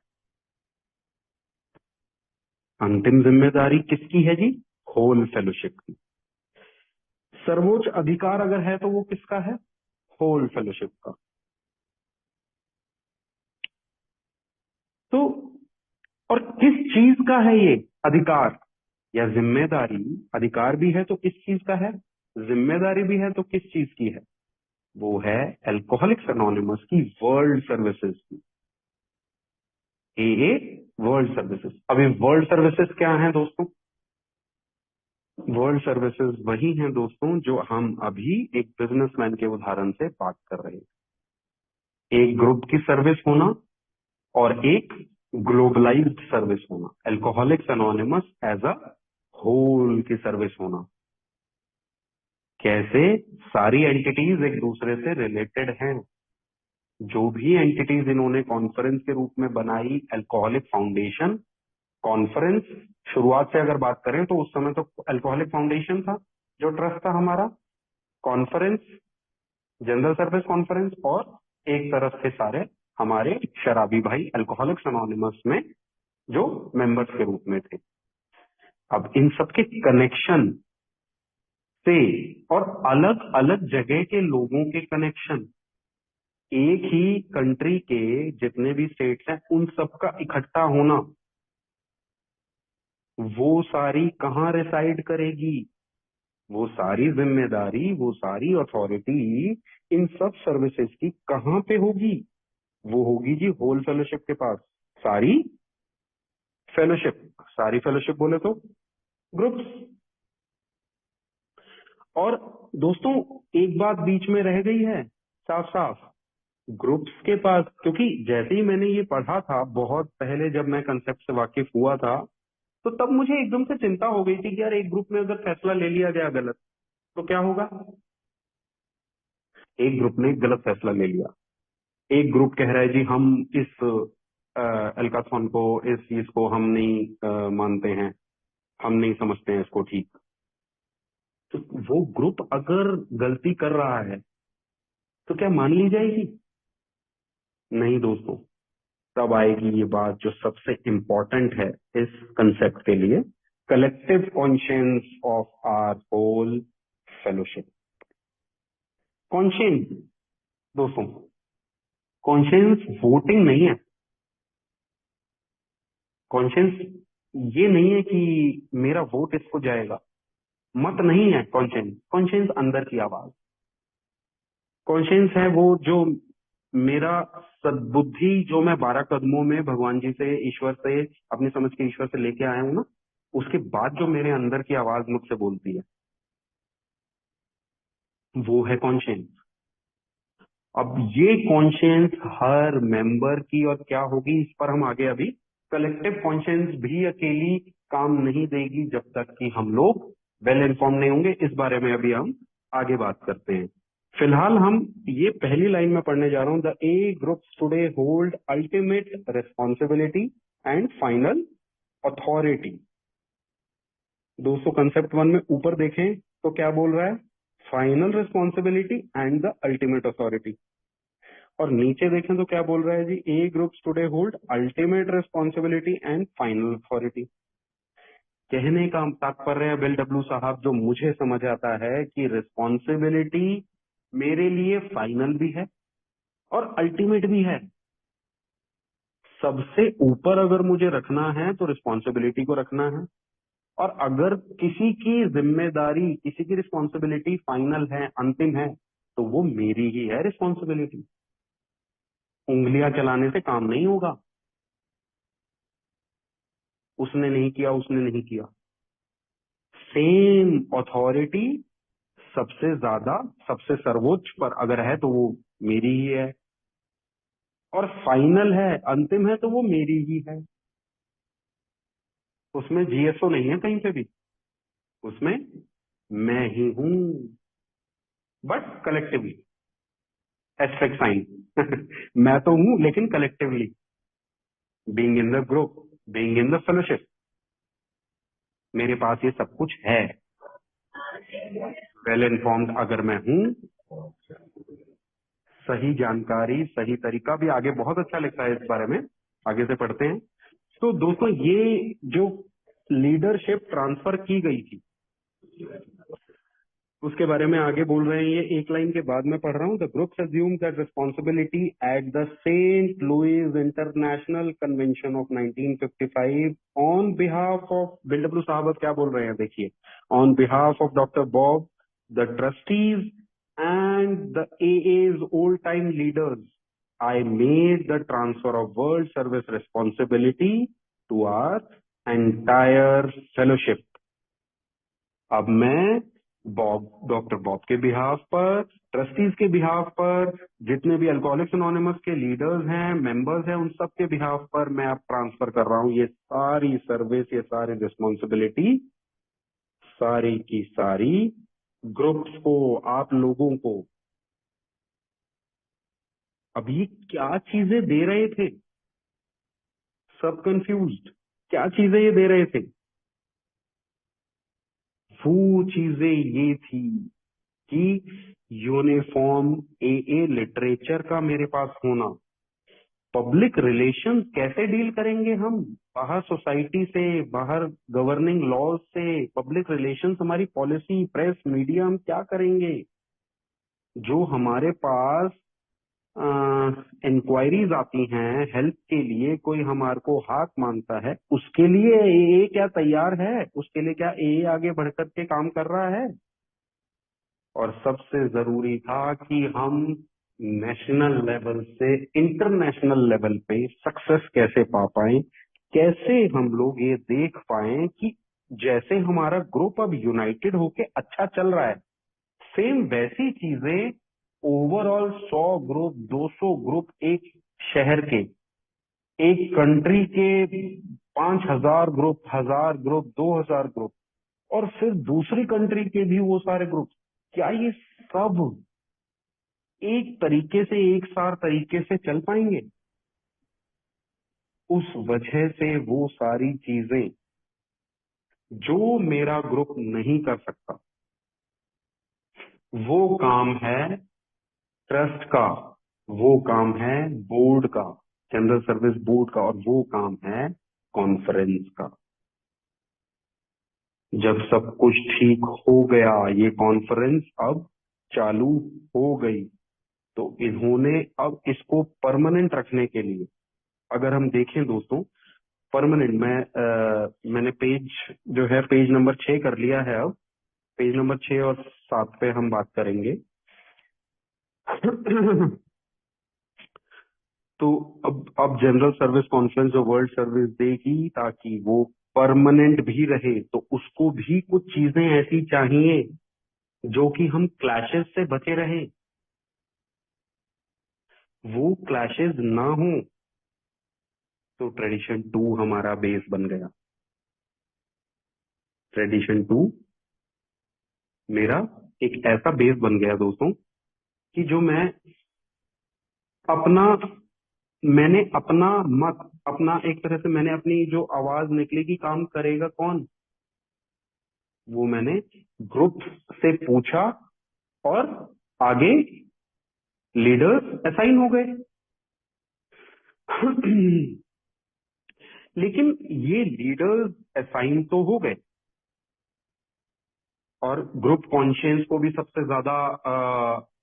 अंतिम जिम्मेदारी किसकी है जी? होल फेलोशिप की। सर्वोच्च अधिकार अगर है तो वो किसका है? होल फेलोशिप का। तो और किस चीज का है ये अधिकार या जिम्मेदारी? अधिकार भी है तो किस चीज का है, जिम्मेदारी भी है तो किस चीज की है? वो है अल्कोहलिक्स एनोनिमस की वर्ल्ड सर्विसेज की, AA वर्ल्ड सर्विसेज। अभी वर्ल्ड सर्विसेज क्या है दोस्तों? वर्ल्ड सर्विसेज वही हैं दोस्तों जो हम अभी एक बिजनेसमैन के उदाहरण से बात कर रहे हैं। एक ग्रुप की सर्विस होना और एक ग्लोबलाइज्ड सर्विस होना, Alcoholics Anonymous as a whole की सर्विस होना। कैसे? सारी एंटिटीज एक दूसरे से रिलेटेड हैं। जो भी एंटिटीज इन्होंने कॉन्फ्रेंस के रूप में बनाई, अल्कोहलिक फाउंडेशन कॉन्फ्रेंस, शुरुआत से अगर बात करें तो उस समय तो अल्कोहलिक फाउंडेशन था जो ट्रस्ट था हमारा, कॉन्फ्रेंस जनरल सर्विस कॉन्फ्रेंस, और एक तरफ से सारे हमारे शराबी भाई अल्कोहलिक्स एनोनिमस में जो मेंबर्स के रूप में थे। अब इन सबके कनेक्शन से और अलग अलग जगह के लोगों के कनेक्शन, एक ही कंट्री के जितने भी स्टेट्स हैं उन सबका इकट्ठा होना, वो सारी कहाँ रिसाइड करेगी? वो सारी जिम्मेदारी, वो सारी अथॉरिटी इन सब सर्विसेज की कहाँ पे होगी? वो होगी जी होल फेलोशिप के पास। सारी फेलोशिप, सारी फेलोशिप बोले तो ग्रुप्स। और दोस्तों एक बात बीच में रह गई है साफ साफ, ग्रुप्स के पास, क्योंकि जैसे ही मैंने ये पढ़ा था बहुत पहले जब मैं कंसेप्ट से वाकिफ हुआ था, तो तब मुझे एकदम से चिंता हो गई थी कि यार एक ग्रुप में अगर फैसला ले लिया गया गलत तो क्या होगा। एक ग्रुप ने गलत फैसला ले लिया, एक ग्रुप कह रहा है जी हम इस अल्काथॉन को, इस चीज को हम नहीं मानते हैं, हम नहीं समझते हैं इसको ठीक। तो वो ग्रुप अगर गलती कर रहा है तो क्या मान ली जाएगी? नहीं दोस्तों, तब आएगी ये बात जो सबसे इंपॉर्टेंट है इस कंसेप्ट के लिए, collective conscience of our whole fellowship. Conscience दोस्तों, कॉन्शियंस वोटिंग नहीं है। कॉन्शियंस ये नहीं है कि मेरा वोट इसको जाएगा, मत नहीं है कॉन्शियंस। कॉन्शियंस अंदर की आवाज। कॉन्शियंस है वो जो मेरा सद्बुद्धि जो मैं 12 कदमों में भगवान जी से, ईश्वर से, अपनी समझ के ईश्वर से लेके आया हूं ना, उसके बाद जो मेरे अंदर की आवाज मुझसे बोलती है वो है कॉन्शियंस। अब ये कॉन्शियंस हर मेंबर की और क्या होगी इस पर हम आगे, अभी कलेक्टिव कॉन्शियंस भी अकेली काम नहीं देगी जब तक कि हम लोग वेल इन्फॉर्म नहीं होंगे। इस बारे में अभी हम आगे बात करते हैं। फिलहाल हम ये पहली लाइन में पढ़ने जा रहा हूं, the A groups today hold ultimate responsibility and final authority. दोस्तों कंसेप्ट 1 में ऊपर देखें तो क्या बोल रहा है? Final responsibility and the ultimate authority. और नीचे देखें तो क्या बोल रहा है जी? A groups today hold ultimate responsibility and final authority. कहने का तात्पर्य है बिल डब्ल्यू साहब, जो मुझे समझ आता है कि रिस्पॉन्सिबिलिटी मेरे लिए फाइनल भी है और अल्टीमेट भी है। सबसे ऊपर अगर मुझे रखना है तो रिस्पॉन्सिबिलिटी को रखना है, और अगर किसी की जिम्मेदारी, किसी की रिस्पॉन्सिबिलिटी फाइनल है, अंतिम है, तो वो मेरी ही है रिस्पॉन्सिबिलिटी। उंगलियां चलाने से काम नहीं होगा। उसने नहीं किया, उसने नहीं किया। सेम अथॉरिटी सबसे ज्यादा, सबसे सर्वोच्च पर अगर है तो वो मेरी ही है, और फाइनल है, अंतिम है, तो वो मेरी ही है। उसमें जीएसओ नहीं है कहीं पे भी, उसमें मैं ही हूं, बट कलेक्टिवली, एस्टेरिस्क साइन मैं तो हूं लेकिन collectively, being in the group, being in the fellowship, मेरे पास ये सब कुछ है। वेल इन्फॉर्म्ड अगर मैं हूं, सही जानकारी, सही तरीका भी, आगे बहुत अच्छा लिखा है इस बारे में, आगे से पढ़ते हैं। तो दोस्तों, ये जो लीडरशिप ट्रांसफर की गई थी उसके बारे में आगे बोल रहे हैं। ये एक लाइन के बाद में पढ़ रहा हूँ। The groups assume that responsibility at the Saint Louis international convention of 1955 on behalf of, Bill W साहब अब क्या बोल रहे हैं देखिए, on behalf of doctor Bob, the trustees and the AA's old time leaders, I made the transfer of world service responsibility to our entire fellowship. अब मैं Bob, doctor Bob के बिहाफ पर, ट्रस्टीज के बिहाफ पर, जितने भी Alcoholics anonymous के leaders हैं, मेंबर्स हैं, उन सब के बिहाफ पर मैं अब ट्रांसफर कर रहा हूं ये सारी सर्विस, ये सारी रिस्पॉन्सिबिलिटी, सारी की सारी ग्रुप्स को, आप लोगों को। अब ये क्या चीजें दे रहे थे? सब कंफ्यूज्ड, क्या चीजें ये दे रहे थे? वो चीजें ये थी कि यूनिफॉर्म एए लिटरेचर का मेरे पास होना, पब्लिक रिलेशंस कैसे डील करेंगे हम बाहर सोसाइटी से, बाहर गवर्निंग लॉज से, पब्लिक रिलेशंस हमारी पॉलिसी, प्रेस, मीडिया, हम क्या करेंगे? जो हमारे पास इंक्वायरीज आती हैं हेल्प के लिए, कोई हमारे को हाथ मांगता है, उसके लिए एए क्या तैयार है? उसके लिए क्या एए आगे बढ़कर के काम कर रहा है? और सबसे जरूरी था कि हम नेशनल लेवल से इंटरनेशनल लेवल पे सक्सेस कैसे पा पाए, कैसे हम लोग ये देख पाए कि जैसे हमारा ग्रुप अब यूनाइटेड होके अच्छा चल रहा है, सेम वैसी चीजें ओवरऑल 100 ग्रुप, 200 ग्रुप, एक शहर के, एक कंट्री के 5000 ग्रुप, 1000 ग्रुप, 2000 ग्रुप, और फिर दूसरी कंट्री के भी वो सारे ग्रुप, क्या ये सब एक तरीके से, एक सार तरीके से चल पाएंगे? उस वजह से वो सारी चीजें जो मेरा ग्रुप नहीं कर सकता, वो काम है ट्रस्ट का, वो काम है बोर्ड का, जनरल सर्विस बोर्ड का, और वो काम है कॉन्फ्रेंस का। जब सब कुछ ठीक हो गया, ये कॉन्फ्रेंस अब चालू हो गई, तो इन्होंने अब इसको परमानेंट रखने के लिए, अगर हम देखें दोस्तों, परमानेंट, मैंने पेज जो है, पेज नंबर 6 कर लिया है। अब पेज नंबर 6 और 7 पे हम बात करेंगे। तो अब जनरल सर्विस कॉन्फ्रेंस जो वर्ल्ड सर्विस देगी, ताकि वो परमानेंट भी रहे, तो उसको भी कुछ चीजें ऐसी चाहिए जो कि हम क्लैशेस से बचे रहे, वो क्लैशेस ना हो। तो ट्रेडिशन 2 हमारा बेस बन गया। ट्रेडिशन 2 मेरा एक ऐसा बेस बन गया दोस्तों कि जो अपना मैंने अपना मत, अपना एक तरह से मैंने अपनी जो आवाज निकलेगी, काम करेगा कौन, वो मैंने ग्रुप से पूछा, और आगे लीडर्स असाइन हो गए। लेकिन ये लीडर्स असाइन तो हो गए, और ग्रुप कॉन्शियंस को भी सबसे ज्यादा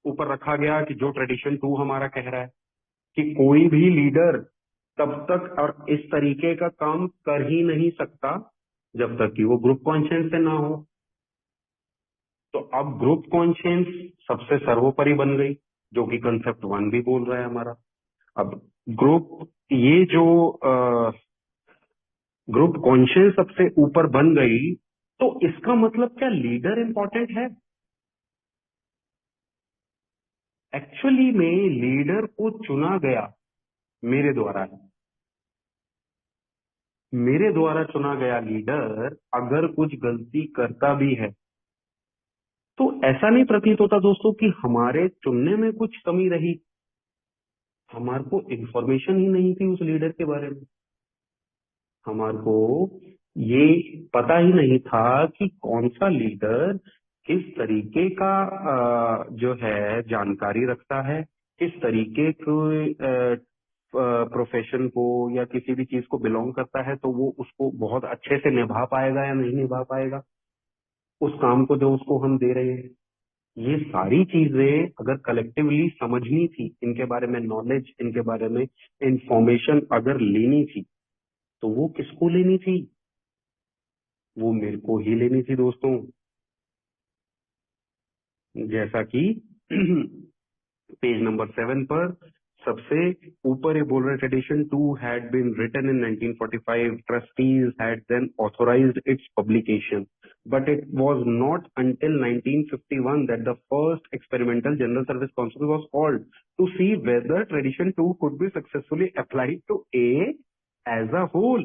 ऊपर रखा गया कि जो ट्रेडिशन 2 हमारा कह रहा है कि कोई भी लीडर तब तक और इस तरीके का काम कर ही नहीं सकता जब तक कि वो ग्रुप कॉन्शियंस से ना हो। तो अब ग्रुप कॉन्शियंस सबसे सर्वोपरि बन गई, जो कि कंसेप्ट 1 भी बोल रहा है हमारा। अब ग्रुप ये जो ग्रुप कॉन्शियस सबसे ऊपर बन गई, तो इसका मतलब क्या लीडर इंपॉर्टेंट है? एक्चुअली में लीडर को चुना गया मेरे द्वारा, मेरे द्वारा चुना गया लीडर अगर कुछ गलती करता भी है तो ऐसा नहीं प्रतीत होता दोस्तों कि हमारे चुनने में कुछ कमी रही, हमारे को इंफॉर्मेशन ही नहीं थी उस लीडर के बारे में, हमारे को ये पता ही नहीं था कि कौन सा लीडर किस तरीके का जो है जानकारी रखता है, किस तरीके के प्रोफेशन को या किसी भी चीज को बिलोंग करता है, तो वो उसको बहुत अच्छे से निभा पाएगा या नहीं निभा पाएगा उस काम को जो उसको हम दे रहे हैं। ये सारी चीजें अगर कलेक्टिवली समझनी थी, इनके बारे में नॉलेज, इनके बारे में इंफॉर्मेशन अगर लेनी थी, तो वो किसको लेनी थी? वो मेरे को ही लेनी थी दोस्तों। जैसा कि पेज नंबर 7 पर सबसे ऊपर ये बोल रहे, tradition 2 had been written in 1945. Trustees had then authorized its publication, but it was not until 1951 that the first experimental general service council was called to see whether tradition 2 could be successfully applied to A as a whole.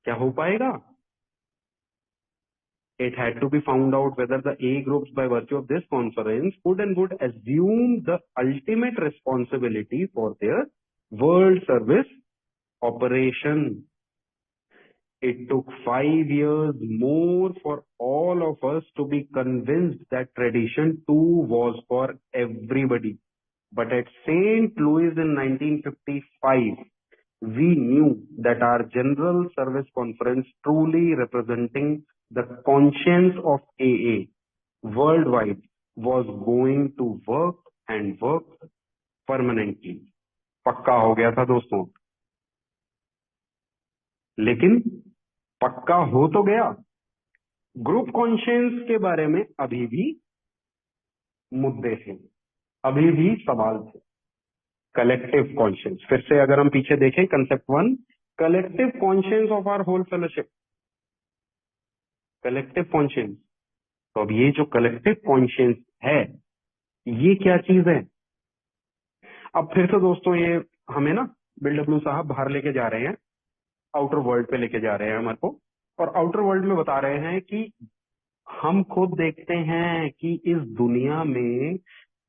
क्या हो पाएगा? It had to be found out whether the A groups, by virtue of this conference, could and would assume the ultimate responsibility for their world service operation. It took 5 years more for all of us to be convinced that tradition 2 was for everybody. But at St. Louis in 1955, we knew that our General Service Conference, truly representing the conscience of AA worldwide, was going to work and work permanently. पक्का हो गया था दोस्तों, लेकिन पक्का हो तो गया, ग्रुप कॉन्शियंस के बारे में अभी भी मुद्दे थे, अभी भी सवाल थे। कलेक्टिव कॉन्शियंस, फिर से अगर हम पीछे देखें concept 1, collective conscience of our whole fellowship, collective conscience. तो अब ये जो कलेक्टिव कॉन्शियंस है, ये क्या चीज है? अब फिर से दोस्तों ये हमें ना बिल डब्ल्यू साहब बाहर लेके जा रहे हैं, आउटर वर्ल्ड पे लेके जा रहे हैं हमारे को, और आउटर वर्ल्ड में बता रहे हैं कि हम खुद देखते हैं कि इस दुनिया में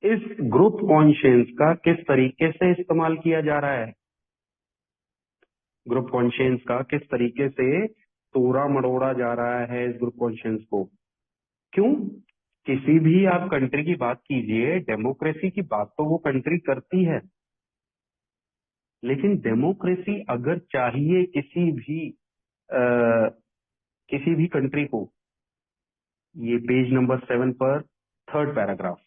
इस ग्रुप कॉन्शियंस का किस तरीके से इस्तेमाल किया जा रहा है, ग्रुप कॉन्शियंस का किस तरीके से तोड़ा मड़ोड़ा जा रहा है इस ग्रुप कॉन्शियंस को। क्यों? किसी भी आप कंट्री की बात कीजिए, डेमोक्रेसी की बात तो वो कंट्री करती है, लेकिन डेमोक्रेसी अगर चाहिए किसी भी कंट्री को, ये पेज नंबर 7 पर 3rd पैराग्राफ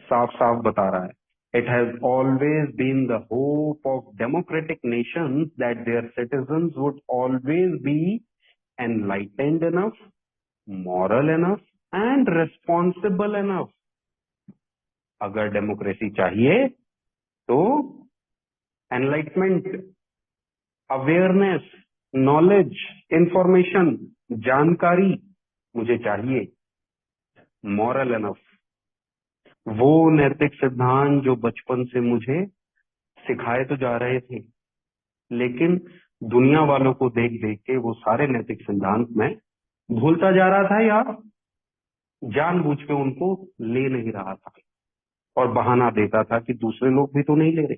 साफ साफ बता रहा है, it has always been the hope of democratic nations that their citizens would always be enlightened enough, moral enough and responsible enough. अगर डेमोक्रेसी चाहिए तो एनलाइटमेंट, अवेयरनेस, नॉलेज, इंफॉर्मेशन, जानकारी मुझे चाहिए, मॉरल इनफ, वो नैतिक सिद्धांत जो बचपन से मुझे सिखाए तो जा रहे थे, लेकिन दुनिया वालों को देख देख के वो सारे नैतिक सिद्धांत मैं भूलता जा रहा था या जानबूझ के उनको ले नहीं रहा था और बहाना देता था कि दूसरे लोग भी तो नहीं ले रहे।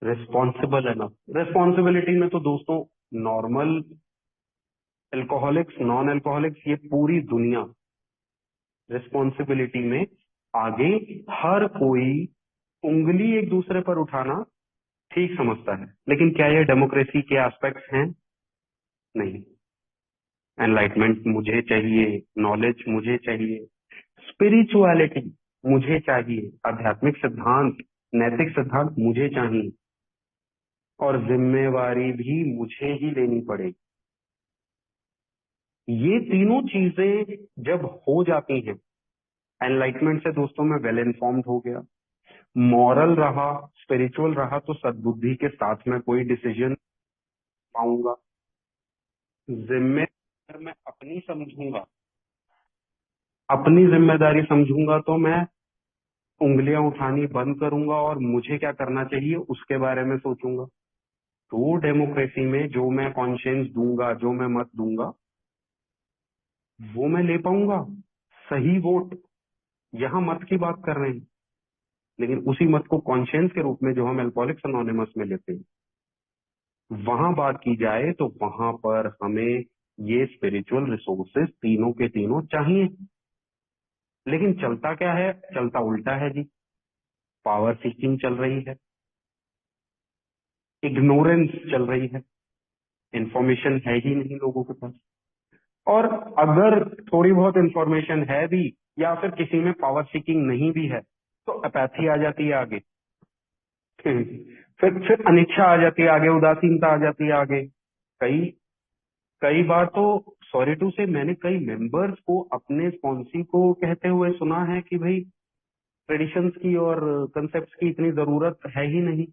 रिस्पॉन्सिबल इनफ, रिस्पॉन्सिबिलिटी में तो दोस्तों नॉर्मल अल्कोहलिक्स, नॉन अल्कोहलिक्स, ये पूरी दुनिया रिस्पॉन्सिबिलिटी में आगे, हर कोई उंगली एक दूसरे पर उठाना ठीक समझता है, लेकिन क्या ये डेमोक्रेसी के एस्पेक्ट्स हैं? नहीं। एनलाइटमेंट मुझे चाहिए, नॉलेज मुझे चाहिए, स्पिरिचुअलिटी मुझे चाहिए, आध्यात्मिक सिद्धांत, नैतिक सिद्धांत मुझे चाहिए, और जिम्मेवारी भी मुझे ही लेनी पड़ेगी। ये तीनों चीजें जब हो जाती हैं, एनलाइटमेंट से दोस्तों मैं वेल इन्फॉर्म्ड हो गया, मॉरल रहा, स्पिरिचुअल रहा, तो सद्बुद्धि के साथ में कोई डिसीजन पाऊंगा। जिम्मेदारी मैं अपनी समझूंगा, अपनी जिम्मेदारी समझूंगा, तो मैं उंगलियां उठानी बंद करूंगा और मुझे क्या करना चाहिए उसके बारे में सोचूंगा। तो डेमोक्रेसी में जो मैं कॉन्शियंस दूंगा, जो मैं मत दूंगा, वो मैं ले पाऊंगा। सही वोट, यहाँ मत की बात कर रहे हैं, लेकिन उसी मत को कॉन्शियंस के रूप में जो हम अल्कोहलिक्स अनोनिमस में लेते हैं, वहां बात की जाए तो वहां पर हमें ये स्पिरिचुअल रिसोर्सेज तीनों के तीनों चाहिए। लेकिन चलता क्या है? चलता उल्टा है जी। पावर सीकिंग चल रही है, इग्नोरेंस चल रही है, इंफॉर्मेशन है ही नहीं लोगों के पास। और अगर थोड़ी बहुत इंफॉर्मेशन है भी, या फिर किसी में पावर सीकिंग नहीं भी है, तो अपैथी आ जाती है आगे। फिर अनिच्छा आ जाती है आगे, उदासीनता आ जाती है आगे। कई कई बार तो, सॉरी टू से, मैंने कई मेंबर्स को, अपने स्पॉन्सी को कहते हुए सुना है कि भाई ट्रेडिशंस की और कंसेप्ट्स की इतनी जरूरत है ही नहीं,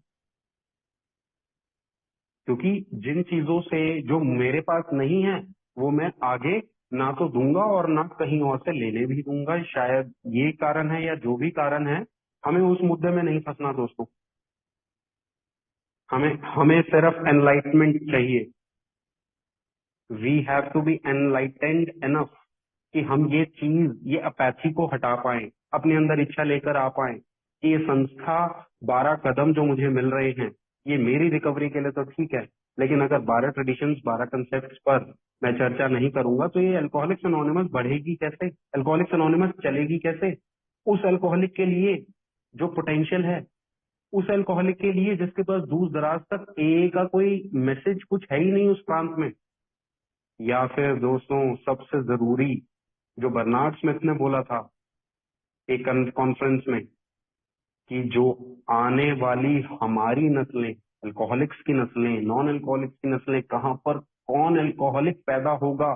क्योंकि जिन चीजों से जो मेरे पास नहीं है वो मैं आगे ना तो दूंगा और ना कहीं और से लेने भी दूंगा। शायद ये कारण है, या जो भी कारण है, हमें उस मुद्दे में नहीं फंसना दोस्तों। हमें हमें सिर्फ एनलाइटमेंट चाहिए। We have to be enlightened enough कि हम ये चीज, ये अपैथी को हटा पाए, अपने अंदर इच्छा लेकर आ पाए कि ये संस्था 12 कदम जो मुझे मिल रहे हैं, ये मेरी रिकवरी के लिए तो ठीक है, लेकिन अगर 12 ट्रेडिशंस, 12 कंसेप्ट पर मैं चर्चा नहीं करूंगा तो ये अल्कोहलिक्स अनोनिमस बढ़ेगी कैसे? अल्कोहलिक्स अनोनिमस चलेगी कैसे? उस अल्कोहलिक के लिए जो पोटेंशियल है, उस अल्कोहलिक के लिए जिसके पास दूर दराज तक ए का कोई मैसेज कुछ है ही नहीं उस प्रांत में। या फिर दोस्तों सबसे जरूरी, जो बर्नार्ड स्मिथ ने बोला था एक कॉन्फ्रेंस में, कि जो आने वाली हमारी नस्लें, अल्कोहलिक्स की नस्लें, नॉन अल्कोहलिक्स की नस्लें, कहाँ पर कौन अल्कोहलिक पैदा होगा,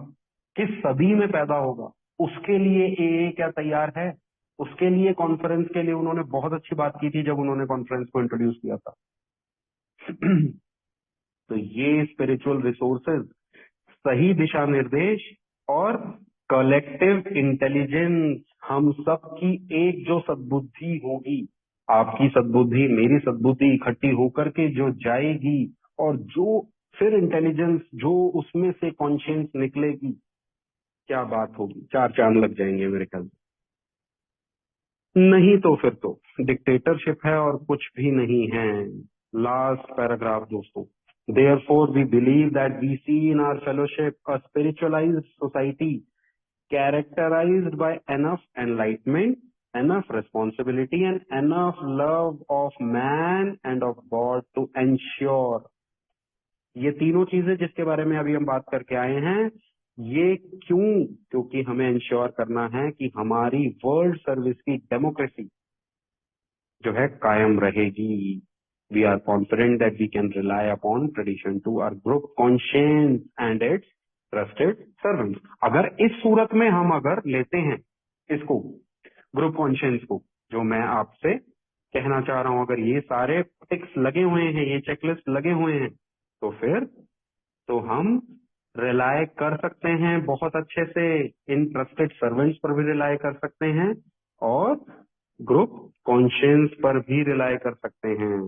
किस सदी में पैदा होगा, उसके लिए ए क्या तैयार है? उसके लिए कॉन्फ्रेंस के लिए उन्होंने बहुत अच्छी बात की थी जब उन्होंने कॉन्फ्रेंस को इंट्रोड्यूस किया था। तो ये स्पिरिचुअल रिसोर्सेज, सही दिशा निर्देश और कलेक्टिव इंटेलिजेंस, हम सब की एक जो सद्बुद्धि होगी, आपकी सद्बुद्धि, मेरी सद्बुद्धि इकट्ठी होकर के जो जाएगी, और जो फिर इंटेलिजेंस जो उसमें से कॉन्शियंस निकलेगी, क्या बात होगी, चार चांद लग जाएंगे मेरे ख्याल से। नहीं तो फिर तो डिक्टेटरशिप है और कुछ भी नहीं है। लास्ट पैराग्राफ दोस्तों, therefore we believe that we see in our fellowship a spiritualized society characterized by enough enlightenment, enough responsibility and enough love of man and of God to ensure, ये तीनों चीजें जिसके बारे में अभी हम बात करके आए हैं, ये क्यों? क्योंकि हमें इंश्योर करना है कि हमारी वर्ल्ड सर्विस की डेमोक्रेसी जो है कायम रहेगी। We are confident that we can rely upon tradition two our group conscience and its trusted servant. अगर इस सूरत में हम अगर लेते हैं इसको, ग्रुप कॉन्शियंस को, जो मैं आपसे कहना चाह रहा हूं, अगर ये सारे टिक्स लगे हुए हैं, ये चेकलिस्ट लगे हुए हैं, तो फिर तो हम रिलाय कर सकते हैं बहुत अच्छे से, इन ट्रस्टेड सर्वेंट्स पर भी रिलाय कर सकते हैं, और ग्रुप कॉन्शियंस पर भी रिलाय कर सकते हैं।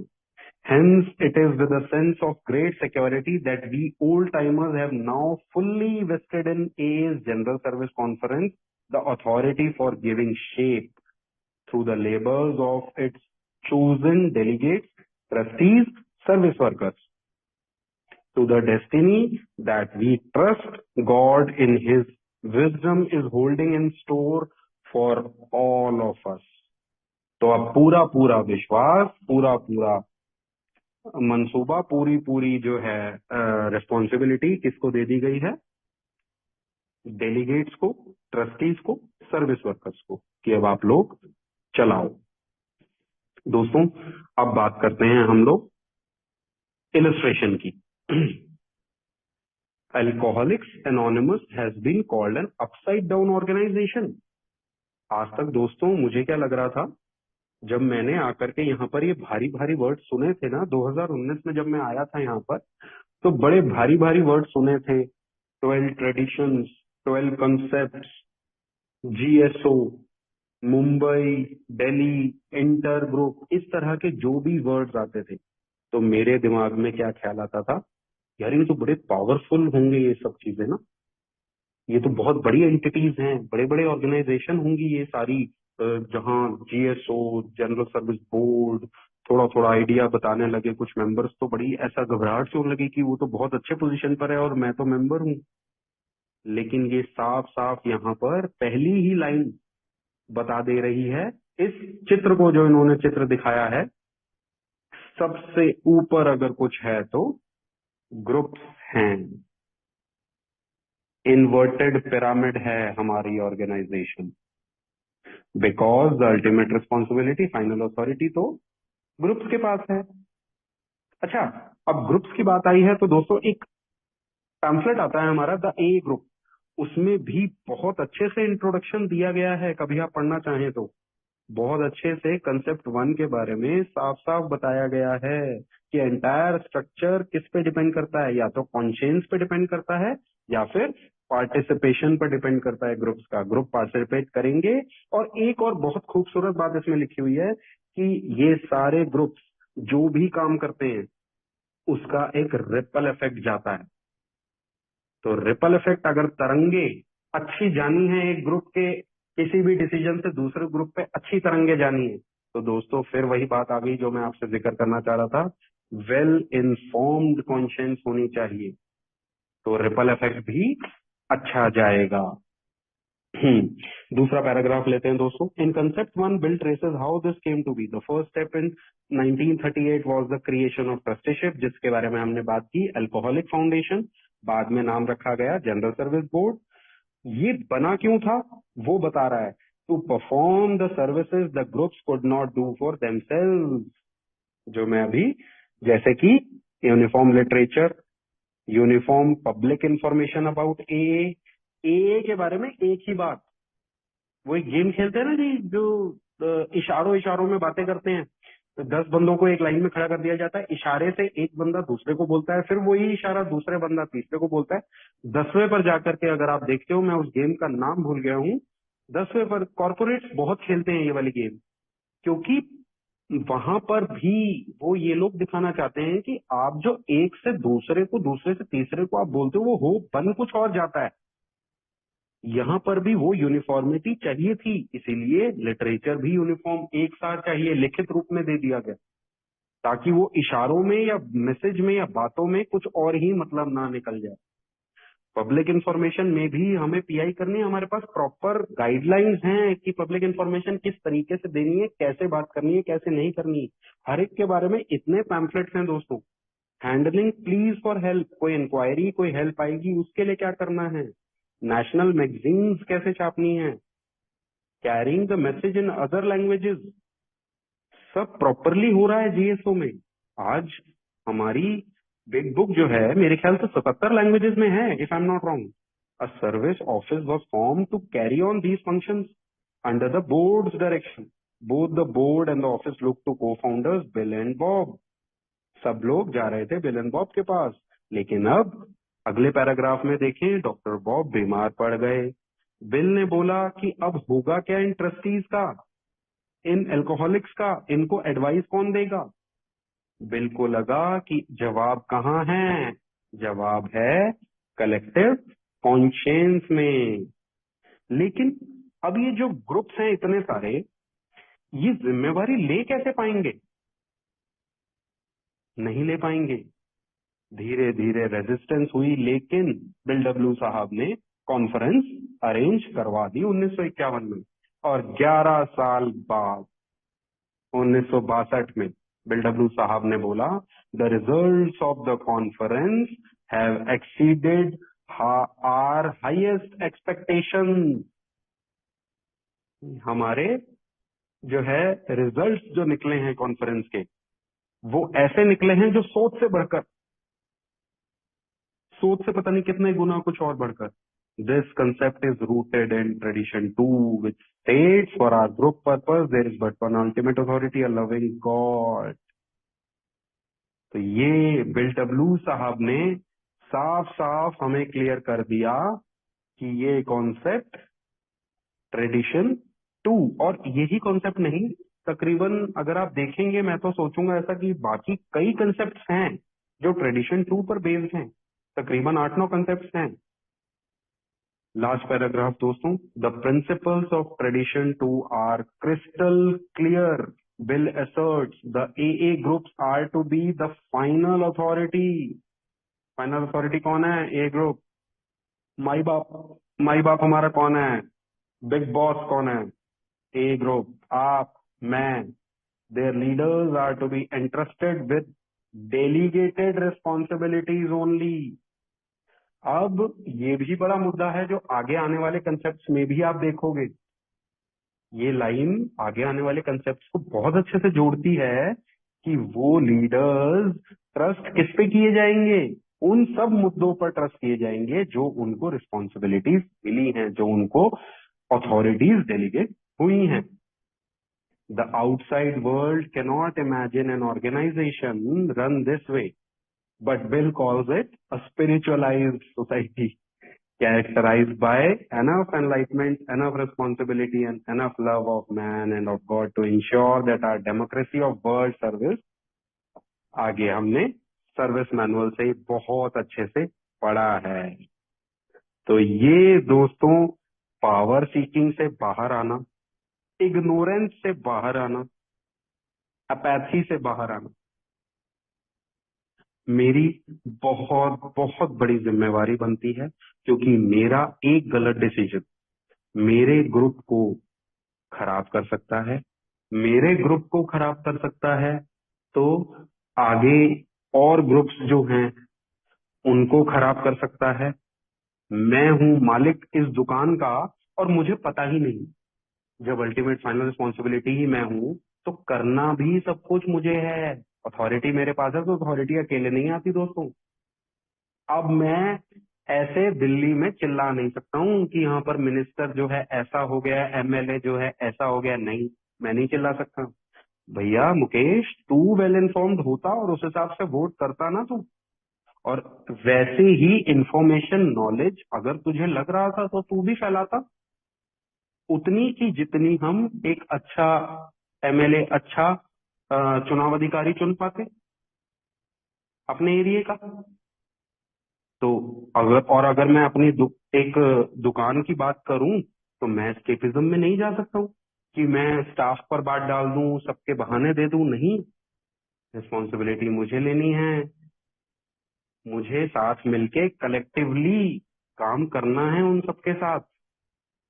Hence, it is with a sense of great security that we old-timers have now fully vested in AA's General Service Conference the authority for giving shape through the labors of its chosen delegates, trustees, service workers, to the destiny that we trust God in His wisdom is holding in store for all of us. तो अब पूरा पूरा विश्वास, पूरा पूरा मंसूबा, पूरी पूरी जो है रिस्पॉन्सिबिलिटी किसको दे दी गई है? डेलीगेट्स को, ट्रस्टीज को, सर्विस वर्कर्स को, कि अब आप लोग चलाओ। दोस्तों अब बात करते हैं हम लोग इलस्ट्रेशन की। Alcoholics Anonymous has been called an upside down organization। आज तक दोस्तों मुझे क्या लग रहा था, जब मैंने आकर के यहाँ पर ये भारी भारी वर्ड सुने थे ना 2019 में जब मैं आया था यहाँ पर, तो बड़े भारी भारी वर्ड सुने थे। 12 traditions, 12 concepts, GSO, Mumbai, Delhi, inter group, इस तरह के जो भी वर्ड्स आते थे, तो मेरे दिमाग में क्या ख्याल आता था, यार ये तो बड़े पावरफुल होंगे ये सब चीजें ना, ये तो बहुत बड़ी एंटिटीज हैं, बड़े बड़े ऑर्गेनाइजेशन होंगी ये सारी, जहां जीएसओ, जनरल सर्विस बोर्ड, थोड़ा थोड़ा आइडिया बताने लगे कुछ मेंबर्स, तो बड़ी ऐसा घबराहट से होने लगी कि वो तो बहुत अच्छे पोजीशन पर है और मैं तो मेंबर हूँ। लेकिन ये साफ साफ यहाँ पर पहली ही लाइन बता दे रही है, इस चित्र को जो इन्होंने चित्र दिखाया है, सबसे ऊपर अगर कुछ है तो ग्रुप्स हैं, इन्वर्टेड पिरामिड है हमारी organisation, because the ultimate responsibility, final authority तो ग्रुप्स के पास है। अच्छा, अब ग्रुप्स की बात आई है तो दोस्तों एक पैम्फलेट आता है हमारा द ए ग्रुप, उसमें भी बहुत अच्छे से इंट्रोडक्शन दिया गया है, कभी आप पढ़ना चाहें तो बहुत अच्छे से कंसेप्ट 1 के बारे में साफ साफ बताया गया है कि एंटायर स्ट्रक्चर किस पे डिपेंड करता है, या तो कॉन्शियंस पे डिपेंड करता है या फिर पार्टिसिपेशन पर डिपेंड करता है। ग्रुप्स का ग्रुप पार्टिसिपेट करेंगे, और एक और बहुत खूबसूरत बात इसमें लिखी हुई है कि ये सारे ग्रुप्स जो भी काम करते हैं उसका एक रिपल इफेक्ट जाता है। तो रिपल इफेक्ट, अगर तरंगे अच्छी जानी है एक ग्रुप के किसी भी डिसीजन से दूसरे ग्रुप पे अच्छी तरंगे जानी है, तो दोस्तों फिर वही बात आ गई जो मैं आपसे जिक्र करना चाह रहा था, वेल इन्फॉर्म्ड कॉन्शियंस होनी चाहिए, तो रिपल इफेक्ट भी अच्छा जाएगा। दूसरा पैराग्राफ लेते हैं दोस्तों। In concept 1 Bill traces how this came to be. The first step in 1938 was the creation of trusteeship, जिसके बारे में हमने बात की, अल्कोहलिक फाउंडेशन, बाद में नाम रखा गया जनरल सर्विस बोर्ड। ये बना क्यों था वो बता रहा है, to perform the services the groups could not do for themselves, जो मैं अभी, जैसे कि uniform literature, uniform public information about a के बारे में एक ही बात, वो एक गेम खेलते हैं ना जी, जो इशारों इशारों में बातें करते हैं, तो 10 बंदों को एक लाइन में खड़ा कर दिया जाता है, इशारे से एक बंदा दूसरे को बोलता है, फिर वही इशारा दूसरे बंदा तीसरे को बोलता है। 10वें पर जाकर के अगर आप देखते हो, मैं उस गेम का नाम भूल गया हूँ, 10वें पर कॉर्पोरेट्स बहुत खेलते हैं ये वाली गेम, क्योंकि वहां पर भी वो ये लोग दिखाना चाहते हैं कि आप जो एक से दूसरे को, दूसरे से तीसरे को आप बोलते हो, वो हो बन कुछ और जाता है। यहाँ पर भी वो यूनिफॉर्मिटी चाहिए थी, इसीलिए लिटरेचर भी यूनिफॉर्म एक साथ चाहिए, लिखित रूप में दे दिया गया, ताकि वो इशारों में या मैसेज में या बातों में कुछ और ही मतलब ना निकल जाए। पब्लिक इंफॉर्मेशन में भी हमें पीआई करनी है, हमारे पास प्रॉपर गाइडलाइंस हैं कि पब्लिक इंफॉर्मेशन किस तरीके से देनी है, कैसे बात करनी है, कैसे नहीं करनी है, हर एक के बारे में इतने पैम्फलेट्स हैं दोस्तों। हैंडलिंग प्लीज फॉर हेल्प, कोई इंक्वायरी, कोई हेल्प आएगी, उसके लिए क्या करना है, नेशनल मैगजीन्स कैसे छापनी है, carrying the message in other languages, सब प्रॉपरली हो रहा है जीएसओ में। आज हमारी बिग बुक जो है मेरे ख्याल से 77 लैंग्वेजेस में है, if I am not wrong. A service office was form to carry on these functions under the board's direction. Both the board and the office look to co-founders Bill and Bob. सब लोग जा रहे थे bill and Bob के पास, लेकिन अब अगले paragraph में देखें, डॉक्टर बॉब बीमार पड़ गए। बिल ने बोला कि अब होगा क्या इन ट्रस्टीज का, इन अल्कोहलिक्स का, इनको एडवाइस कौन देगा। बिल को लगा कि जवाब कहाँ है, जवाब है कलेक्टिव कॉन्शियंस में। लेकिन अब ये जो ग्रुप्स हैं इतने सारे, ये जिम्मेवारी ले कैसे पाएंगे, नहीं ले पाएंगे। धीरे धीरे रेजिस्टेंस हुई, लेकिन बिल डब्ल्यू साहब ने कॉन्फ्रेंस अरेंज करवा दी 1951 में, और 11 साल बाद 1962 में बिल डब्ल्यू साहब ने बोला, the results of the conference have exceeded our highest expectation. हमारे जो है रिजल्ट्स जो निकले हैं कॉन्फ्रेंस के, वो ऐसे निकले हैं जो सोच से बढ़कर, सोच से पता नहीं कितने गुना कुछ और बढ़कर. This concept is rooted in tradition 2 which states for our group purpose there is but one ultimate authority, a loving God. तो ये बिल डब्ल्यू साहब ने साफ साफ हमें क्लियर कर दिया कि ये कॉन्सेप्ट ट्रेडिशन 2, और यही कॉन्सेप्ट नहीं, तकरीबन अगर आप देखेंगे, मैं तो सोचूंगा ऐसा कि बाकी कई कंसेप्ट्स हैं जो ट्रेडिशन 2 पर बेस्ड हैं. तकरीबन 8-9 कंसेप्ट्स हैं. लास्ट पैराग्राफ दोस्तों. The principles of tradition 2 are crystal clear. Bill asserts the AA groups are to be the final authority. Final authority कौन है? A group. माई बाप, माई बाप हमारा कौन है? बिग बॉस कौन है? A group. आप, मैं. Their leaders are to be entrusted with delegated responsibilities only. अब ये भी बड़ा मुद्दा है जो आगे आने वाले कंसेप्ट्स में भी आप देखोगे. ये लाइन आगे आने वाले कंसेप्ट्स को बहुत अच्छे से जोड़ती है कि वो लीडर्स ट्रस्ट किस पे किए जाएंगे? उन सब मुद्दों पर ट्रस्ट किए जाएंगे जो उनको रिस्पॉन्सिबिलिटीज मिली हैं, जो उनको अथॉरिटीज डेलीगेट हुई हैं. The outside world cannot imagine an organisation run this way, but Bill calls it a spiritualized society characterized by enough enlightenment, enough responsibility, and enough love of man and of God to ensure that our democracy of world service. आगे हमने service manual से बहुत अच्छे से पढ़ा है. तो ये दोस्तों पावर सीकिंग से बाहर आना, इग्नोरेंस से बाहर आना, अपैथी से बाहर आना मेरी बहुत बहुत बड़ी जिम्मेवारी बनती है, क्योंकि मेरा एक गलत डिसीजन मेरे ग्रुप को खराब कर सकता है, मेरे ग्रुप को खराब कर सकता है, तो आगे और ग्रुप्स जो हैं उनको खराब कर सकता है. मैं हूं मालिक इस दुकान का और मुझे पता ही नहीं. जब अल्टीमेट फाइनल रिस्पॉन्सिबिलिटी ही मैं हूं तो करना भी सब कुछ मुझे है. अथॉरिटी मेरे पास है तो अथॉरिटी अकेले नहीं आती दोस्तों. अब मैं ऐसे दिल्ली में चिल्ला नहीं सकता हूँ कि यहाँ पर मिनिस्टर जो है ऐसा हो गया, एमएलए जो है ऐसा हो गया. नहीं, मैं नहीं चिल्ला सकता. भैया मुकेश, तू वेल इन्फॉर्म्ड होता और उस हिसाब से वोट करता ना तू, और वैसे ही इंफॉर्मेशन नॉलेज अगर तुझे लग रहा था तो तू भी फैलाता, उतनी की जितनी हम एक अच्छा एमएलए, अच्छा चुनाव अधिकारी चुन पाते अपने एरिया का. तो अगर मैं अपनी एक दुकान की बात करूं तो मैं एस्केपिज्म में नहीं जा सकता हूं कि मैं स्टाफ पर बात डाल दूं, सबके बहाने दे दूं. नहीं, रिस्पॉन्सिबिलिटी मुझे लेनी है. मुझे साथ मिलके कलेक्टिवली काम करना है उन सबके साथ.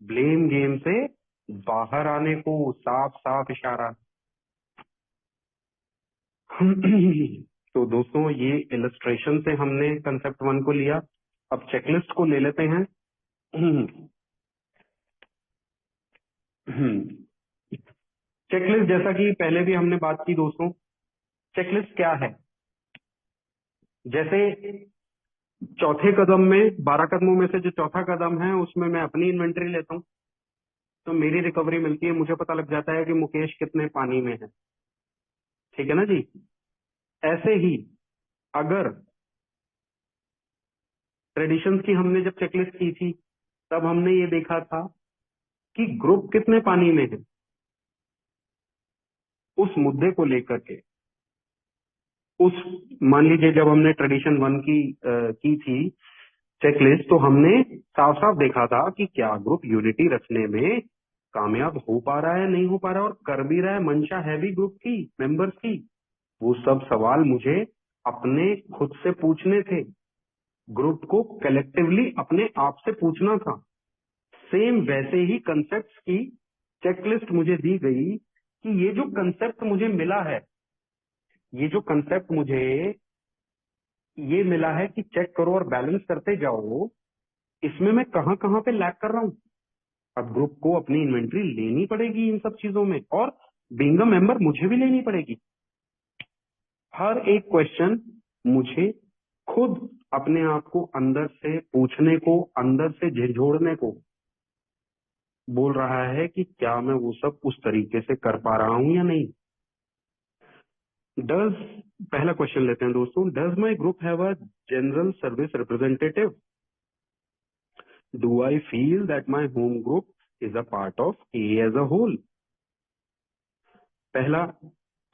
ब्लेम गेम से बाहर आने को साफ साफ इशारा. तो दोस्तों ये इलस्ट्रेशन से हमने कंसेप्ट 1 को लिया. अब चेकलिस्ट को ले लेते हैं. चेकलिस्ट, जैसा कि पहले भी हमने बात की दोस्तों, चेकलिस्ट क्या है? जैसे चौथे कदम में, 12 कदमों में से जो चौथा कदम है उसमें मैं अपनी इन्वेंटरी लेता हूं तो मेरी रिकवरी मिलती है. मुझे पता लग जाता है कि मुकेश कितने पानी में है. ठीक है ना जी? ऐसे ही अगर ट्रेडिशंस की हमने जब चेकलिस्ट की थी तब हमने ये देखा था कि ग्रुप कितने पानी में है. उस मुद्दे को लेकर के मान लीजिए जब हमने ट्रेडिशन 1 की थी चेकलिस्ट, तो हमने साफ साफ देखा था कि क्या ग्रुप यूनिटी रखने में कामयाब हो पा रहा है, नहीं हो पा रहा है, और कर भी रहा है, मंशा है भी ग्रुप की मेंबर्स की. वो सब सवाल मुझे अपने खुद से पूछने थे. ग्रुप को कलेक्टिवली अपने आप से पूछना था. सेम वैसे ही कंसेप्ट्स की चेकलिस्ट मुझे दी गई कि ये जो कंसेप्ट मुझे मिला है, ये जो कंसेप्ट मुझे ये मिला है कि चेक करो और बैलेंस करते जाओ, इसमें मैं कहां कहां पे लैग कर रहा हूं. अब ग्रुप को अपनी इन्वेंट्री लेनी पड़ेगी इन सब चीजों में, और बीइंग अ मेंबर मुझे भी लेनी पड़ेगी। हर एक क्वेश्चन मुझे खुद अपने आप को अंदर से पूछने को, अंदर से झिझोड़ने को बोल रहा है कि क्या मैं वो सब उस तरीके से कर पा रहा हूं या नहीं। डज, पहला क्वेश्चन लेते हैं दोस्तों, does my group have a general service representative? Do I feel that my home group is a part of A as a whole? पहला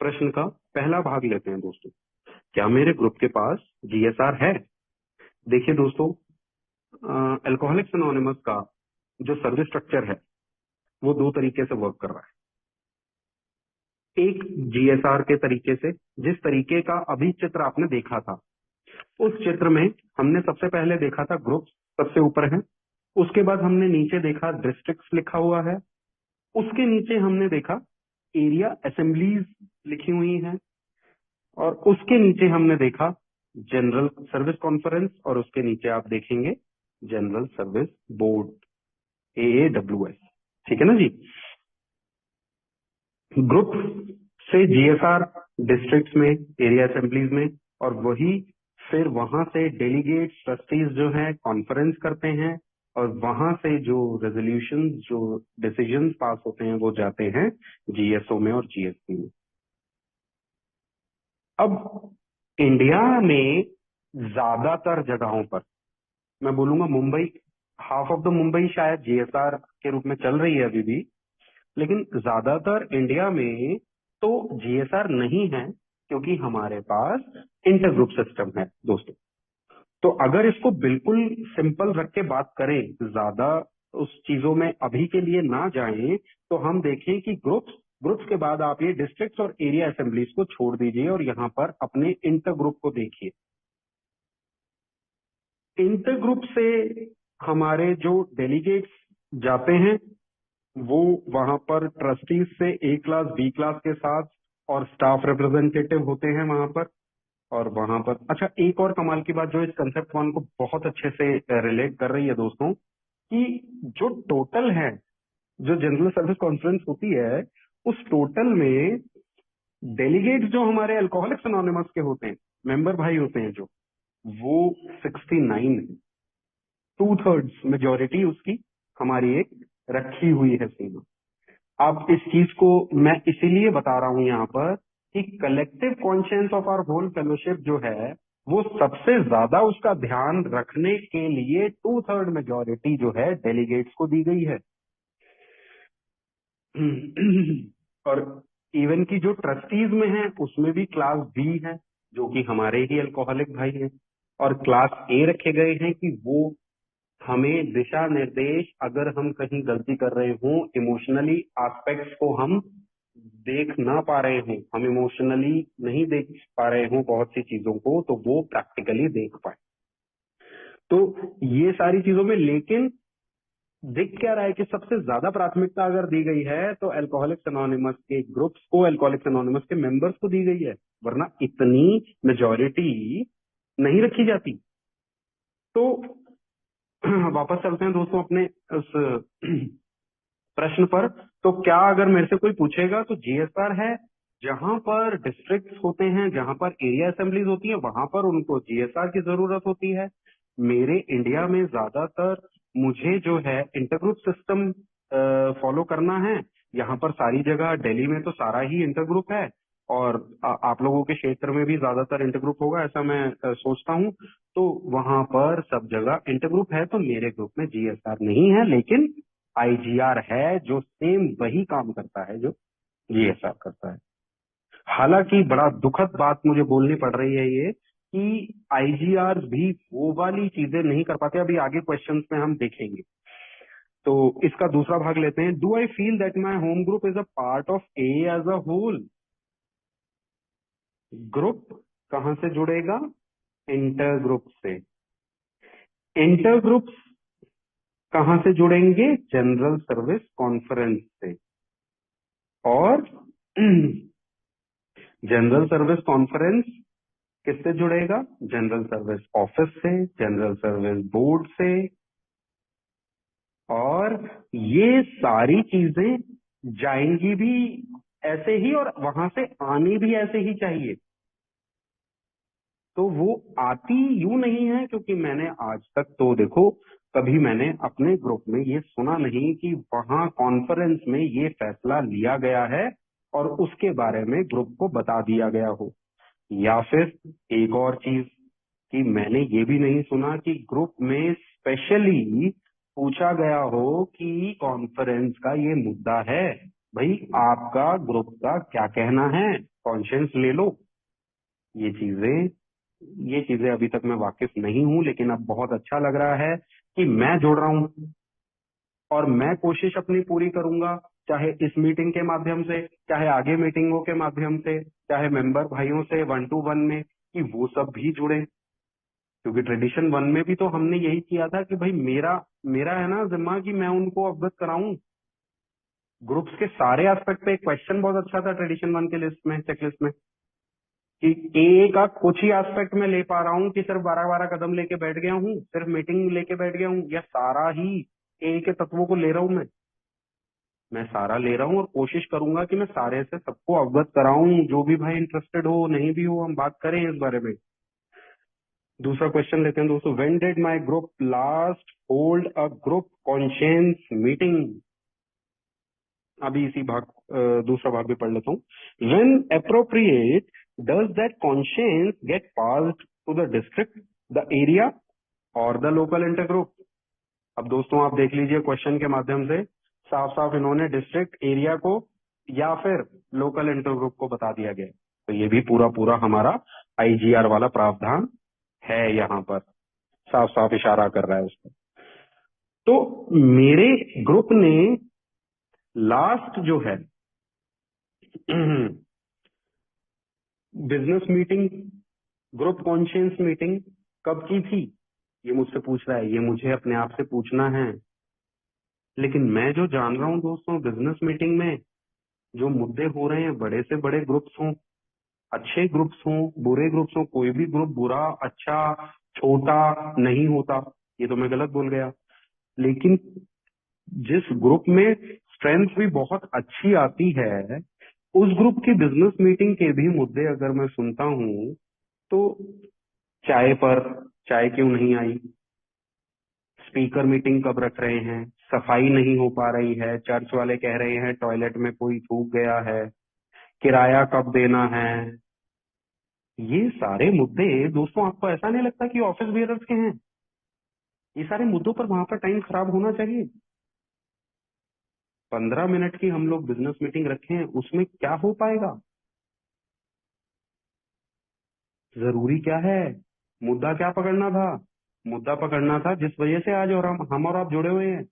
प्रश्न का पहला भाग लेते हैं दोस्तों, क्या मेरे ग्रुप के पास जीएसआर है? देखिए दोस्तों, अल्कोहलिक्स एनोनिमस का जो सर्विस स्ट्रक्चर है वो दो तरीके से वर्क कर रहा है। एक जीएसआर के तरीके से, जिस तरीके का अभी चित्र आपने देखा था, उस चित्र में हमने सबसे पहले देखा था ग्रुप सबसे ऊपर है, उसके बाद हमने नीचे देखा डिस्ट्रिक्ट्स लिखा हुआ है, उसके नीचे हमने देखा एरिया असेंबलीज लिखी हुई हैं, और उसके नीचे हमने देखा जनरल सर्विस कॉन्फ्रेंस, और उसके नीचे आप देखेंगे जनरल सर्विस बोर्ड, AAWS। ठीक है ना जी। ग्रुप से जीएसआर डिस्ट्रिक्ट्स में, एरिया असेंबलीज में, और वही फिर वहां से डेलीगेट्स ट्रस्टीज जो है कॉन्फ्रेंस करते हैं, और वहां से जो रेजोल्यूशन, जो डिसीजंस पास होते हैं वो जाते हैं जीएसओ में और जीएसपी में। अब इंडिया में ज्यादातर जगहों पर, मैं बोलूंगा Mumbai, half of the Mumbai शायद जीएसआर के रूप में चल रही है अभी भी, लेकिन ज्यादातर इंडिया में तो जीएसआर नहीं है, क्योंकि हमारे पास इंटर ग्रुप सिस्टम है दोस्तों। तो अगर इसको बिल्कुल सिंपल रख के बात करें, ज्यादा उस चीजों में अभी के लिए ना जाएं, तो हम देखें कि ग्रुप्स के बाद आप ये डिस्ट्रिक्ट्स और एरिया असेंबलीज को छोड़ दीजिए और यहाँ पर अपने इंटर ग्रुप को देखिए। इंटर ग्रुप से हमारे जो डेलीगेट्स जाते हैं वो वहां पर ट्रस्टीज से ए क्लास बी क्लास के साथ, और स्टाफ रिप्रेजेंटेटिव होते हैं वहां पर, और वहां पर अच्छा एक और कमाल की बात जो इस कंसेप्ट वन को बहुत अच्छे से रिलेट कर रही है दोस्तों, कि जो टोटल है, जो जनरल सर्विस कॉन्फ्रेंस होती है, उस टोटल में डेलीगेट्स जो हमारे अल्कोहलिक्स एनोनिमस के होते हैं, मेंबर भाई होते हैं जो, वो 69 है। 2/3 मेजोरिटी उसकी हमारी एक रखी हुई है सीमा। अब इस चीज को मैं इसीलिए बता रहा हूं यहाँ पर कि collective conscience of our whole fellowship जो है, वो सबसे ज्यादा उसका ध्यान रखने के लिए 2/3 मेजोरिटी जो है डेलीगेट्स को दी गई है। और इवन की जो ट्रस्टीज में है उसमें भी क्लास बी है, जो कि हमारे ही अल्कोहलिक भाई हैं, और क्लास ए रखे गए हैं कि वो हमें दिशा निर्देश, अगर हम कहीं गलती कर रहे हों, इमोशनली एस्पेक्ट्स को हम देख ना पा रहे हों, हम इमोशनली नहीं देख पा रहे हों बहुत सी चीजों को, तो वो प्रैक्टिकली देख पाए। तो ये सारी चीजों में, लेकिन दिख क्या रहा है कि सबसे ज्यादा प्राथमिकता अगर दी गई है तो अल्कोहलिक्स एनोनिमस के ग्रुप्स को, अल्कोहलिक्स एनोनिमस के मेंबर्स को दी गई है, वरना इतनी मेजोरिटी नहीं रखी जाती। तो वापस चलते हैं दोस्तों अपने उस प्रश्न पर। तो क्या अगर मेरे से कोई पूछेगा तो जीएसआर है, जहां पर डिस्ट्रिक्ट्स होते हैं, जहां पर एरिया असेंबलीज होती है, वहां पर उनको जीएसआर की जरूरत होती है। मेरे इंडिया में ज्यादातर मुझे जो है इंटरग्रुप सिस्टम फॉलो करना है। यहाँ पर सारी जगह, दिल्ली में तो सारा ही इंटरग्रुप है, और आप लोगों के क्षेत्र में भी ज्यादातर इंटरग्रुप होगा ऐसा मैं सोचता हूँ। तो वहां पर सब जगह इंटरग्रुप है, तो मेरे ग्रुप में जीएसआर नहीं है, लेकिन आईजीआर है, जो सेम वही काम करता है जो जीएसआर करता है। हालांकि बड़ा दुखद बात मुझे बोलनी पड़ रही है ये, कि आईजीआर भी वो वाली चीजें नहीं कर पाते, अभी आगे क्वेश्चंस में हम देखेंगे। तो इसका दूसरा भाग लेते हैं। Do I feel that my home group is a part of A as a whole? Group कहां से जुड़ेगा? इंटर ग्रुप से। इंटर ग्रुप कहां से जुड़ेंगे? जनरल सर्विस कॉन्फ्रेंस से। और जनरल सर्विस कॉन्फ्रेंस किससे जुड़ेगा? जनरल सर्विस ऑफिस से, जनरल सर्विस बोर्ड से, और ये सारी चीजें जाएंगी भी ऐसे ही और वहां से आनी भी ऐसे ही चाहिए। तो वो आती यूं नहीं है, क्योंकि मैंने आज तक तो देखो कभी मैंने अपने ग्रुप में ये सुना नहीं कि वहां कॉन्फ्रेंस में ये फैसला लिया गया है और उसके बारे में ग्रुप को बता दिया गया हो। या फिर एक और चीज कि मैंने ये भी नहीं सुना कि ग्रुप में स्पेशली पूछा गया हो कि कॉन्फ्रेंस का ये मुद्दा है, भाई आपका ग्रुप का क्या कहना है, कॉन्शियस ले लो। ये चीजें अभी तक मैं वाकिफ नहीं हूं, लेकिन अब बहुत अच्छा लग रहा है कि मैं जुड़ रहा हूं और मैं कोशिश अपनी पूरी करूंगा, चाहे इस मीटिंग के माध्यम से, चाहे आगे मीटिंगों के माध्यम से, चाहे मेंबर भाइयों से 1-to-1 में, कि वो सब भी जुड़े। क्योंकि ट्रेडिशन 1 में भी तो हमने यही किया था कि भाई मेरा मेरा है ना जिम्मा कि मैं उनको अवगत कराऊं। ग्रुप्स के सारे एस्पेक्ट पे एक क्वेश्चन बहुत अच्छा था ट्रेडिशन 1 के लिस्ट में, चेकलिस्ट में, कि ए का कुछ ही एस्पेक्ट में ले पा रहा हूँ कि सिर्फ 12-12 कदम लेके बैठ गया हूँ, सिर्फ मीटिंग लेके बैठ गया हूँ, या सारा ही ए के तत्वों को ले रहा हूँ मैं सारा ले रहा हूँ और कोशिश करूंगा कि मैं सारे से सबको अवगत कराऊं। जो भी भाई इंटरेस्टेड हो, नहीं भी हो, हम बात करें इस बारे में। दूसरा क्वेश्चन लेते हैं दोस्तों, when did my group last hold a group conscience meeting. अभी इसी दूसरा भाग भी पढ़ लेता हूँ। When appropriate does that conscience get passed to the district, the area और द लोकल इंटर ग्रुप। अब दोस्तों आप देख लीजिए क्वेश्चन के माध्यम से साफ साफ इन्होंने डिस्ट्रिक्ट, एरिया को या फिर लोकल इंटर ग्रुप को बता दिया गया। तो ये भी पूरा पूरा हमारा आईजीआर वाला प्रावधान है, यहाँ पर साफ साफ इशारा कर रहा है उस पर। तो मेरे ग्रुप ने लास्ट जो है business meeting, group conscience meeting कब की थी, ये मुझसे पूछ रहा है, ये मुझे अपने आप से पूछना है। लेकिन मैं जो जान रहा हूं दोस्तों, बिजनेस मीटिंग में जो मुद्दे हो रहे हैं, बड़े से बड़े ग्रुप्स हों, अच्छे ग्रुप्स हों, बुरे ग्रुप्स हों, कोई भी ग्रुप बुरा, अच्छा, छोटा नहीं होता, ये तो मैं गलत बोल गया। लेकिन जिस ग्रुप में स्ट्रेंथ भी बहुत अच्छी आती है, उस ग्रुप की बिजनेस मीटिंग के भी मुद्दे अगर मैं सुनता हूं तो चाय क्यों नहीं आई, स्पीकर मीटिंग कब रख रहे हैं, सफाई नहीं हो पा रही है, चर्च वाले कह रहे हैं टॉयलेट में कोई थूक गया है, किराया कब देना है, ये सारे मुद्दे दोस्तों आपको ऐसा नहीं लगता कि ऑफिस बियरर्स के हैं? ये सारे मुद्दों पर वहां पर टाइम खराब होना चाहिए। 15 मिनट की हम लोग बिजनेस मीटिंग रखे हैं, उसमें क्या हो पाएगा? जरूरी क्या है, मुद्दा क्या पकड़ना था? मुद्दा पकड़ना था जिस वजह से आज और हम और आप जुड़े हुए हैं।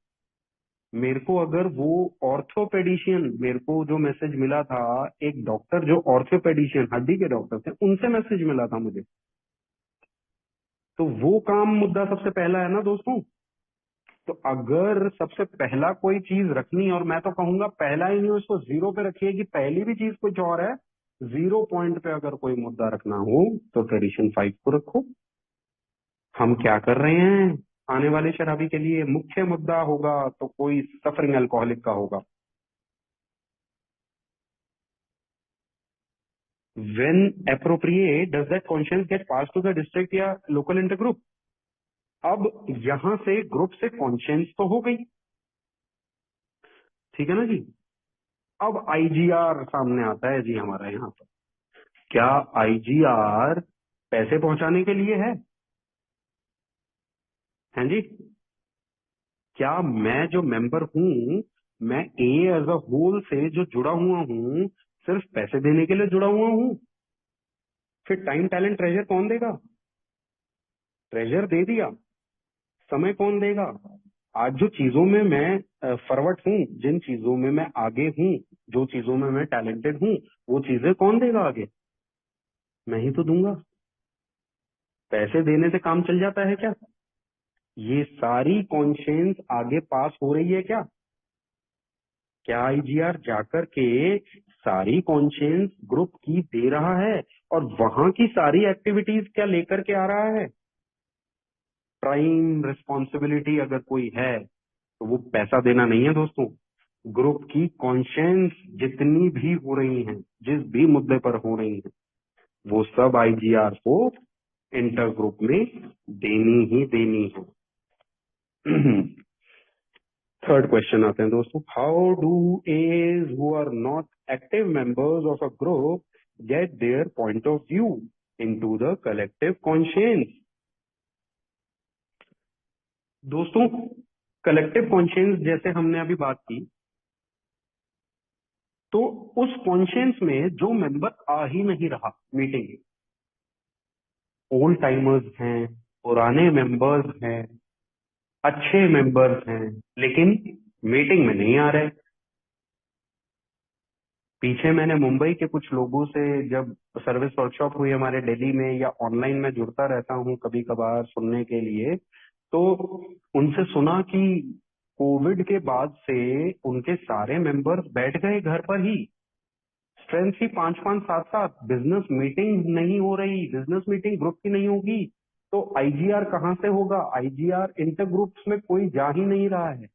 मेरे को अगर वो ऑर्थोपेडिशियन, मेरे को जो मैसेज मिला था, एक डॉक्टर जो ऑर्थोपेडिशियन हड्डी के डॉक्टर थे, उनसे मैसेज मिला था मुझे, तो वो काम मुद्दा सबसे पहला है ना दोस्तों। तो अगर सबसे पहला कोई चीज रखनी, और मैं तो कहूंगा पहला ही नहीं, उसको 0 पे रखिए कि पहली भी चीज कुछ और है। 0 पॉइंट पे अगर कोई मुद्दा रखना हो तो ट्रेडिशन 5 को रखो। हम क्या कर रहे हैं आने वाले शराबी के लिए? मुख्य मुद्दा होगा तो कोई सफरिंग अल्कोहलिक का होगा। When appropriate, does that conscience get passed to the district या local intergroup? अब यहां से ग्रुप से कॉन्शियंस तो हो गई, ठीक है ना जी। अब आईजीआर सामने आता है जी हमारा यहाँ पर। क्या आईजीआर पैसे पहुंचाने के लिए है? हैं जी? क्या मैं जो मेंबर हूं, मैं ए एज अ होल से जो जुड़ा हुआ हूं, सिर्फ पैसे देने के लिए जुड़ा हुआ हूं? फिर टाइम टैलेंट ट्रेजर कौन देगा? ट्रेजर दे दिया, समय कौन देगा? आज जो चीजों में मैं फॉरवर्ड हूँ, जिन चीजों में मैं आगे हूँ, जो चीजों में मैं टैलेंटेड हूँ, वो चीजें कौन देगा आगे? मैं ही तो दूंगा। पैसे देने से काम चल जाता है क्या? ये सारी कॉन्शियंस आगे पास हो रही है क्या? क्या आईजीआर जाकर के सारी कॉन्शियंस ग्रुप की दे रहा है और वहां की सारी एक्टिविटीज क्या लेकर के आ रहा है? प्राइम रिस्पॉन्सिबिलिटी अगर कोई है तो वो पैसा देना नहीं है दोस्तों, ग्रुप की कॉन्शेंस जितनी भी हो रही हैं, जिस भी मुद्दे पर हो रही हैं, वो सब आईजीआर को इंटर ग्रुप में देनी ही देनी है। थर्ड क्वेश्चन आते हैं दोस्तों, how do A's who are not active members of a group get their point of view into the collective conscience. दोस्तों, कलेक्टिव कॉन्शियंस जैसे हमने अभी बात की, तो उस कॉन्शियंस में जो मेंबर आ ही नहीं रहा मीटिंग, ओल्ड टाइमर्स हैं, पुराने मेंबर्स हैं, अच्छे मेंबर्स हैं, लेकिन मीटिंग में नहीं आ रहे। पीछे मैंने मुंबई के कुछ लोगों से जब सर्विस वर्कशॉप हुई हमारे दिल्ली में, या ऑनलाइन में जुड़ता रहता हूँ कभी कभार सुनने के लिए, तो उनसे सुना कि कोविड के बाद से उनके सारे मेंबर्स बैठ गए घर पर ही, स्ट्रेंथ ही 5-5 7-7, बिजनेस मीटिंग नहीं हो रही, बिजनेस मीटिंग ग्रुप की नहीं होगी, तो आईजीआर कहाँ से होगा? आईजीआर इंटर ग्रुप्स में कोई जा ही नहीं रहा है,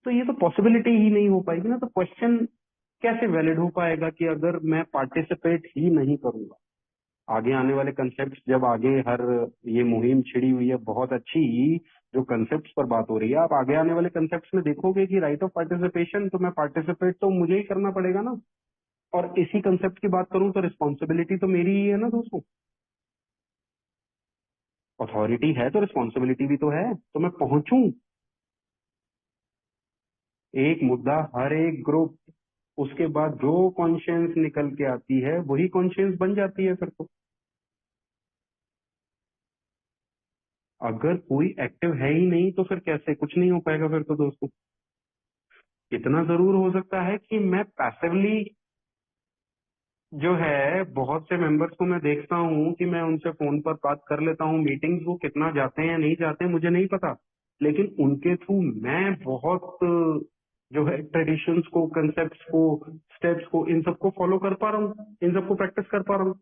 तो ये तो पॉसिबिलिटी ही नहीं हो पाएगी ना। तो क्वेश्चन कैसे वैलिड हो पाएगा कि अगर मैं पार्टिसिपेट ही नहीं करूंगा? आगे आने वाले कंसेप्ट, जब आगे हर ये मुहिम छिड़ी हुई है बहुत अच्छी, जो कंसेप्ट पर बात हो रही है, आप आगे आने वाले कंसेप्ट में देखोगे कि राइट ऑफ पार्टिसिपेशन, तो मैं पार्टिसिपेट तो मुझे ही करना पड़ेगा ना। और इसी कंसेप्ट की बात करूं तो रिस्पॉन्सिबिलिटी तो मेरी ही है ना दोस्तों। अथॉरिटी है तो रिस्पॉन्सिबिलिटी भी तो है, तो मैं पहुंचूं। एक मुद्दा, हर एक ग्रुप, उसके बाद जो कॉन्शियंस निकल के आती है वही कॉन्शियंस बन जाती है फिर तो। अगर कोई एक्टिव है ही नहीं तो फिर कैसे? कुछ नहीं हो पाएगा फिर तो दोस्तों। इतना जरूर हो सकता है कि मैं पैसिवली जो है, बहुत से मेंबर्स को मैं देखता हूँ कि मैं उनसे फोन पर बात कर लेता हूँ, मीटिंग्स वो कितना जाते हैं नहीं जाते हैं मुझे नहीं पता, लेकिन उनके थ्रू मैं बहुत जो है ट्रेडिशंस को, कंसेप्ट्स को, स्टेप्स को, इन सबको फॉलो कर पा रहा हूँ, इन सबको प्रैक्टिस कर पा रहा हूँ।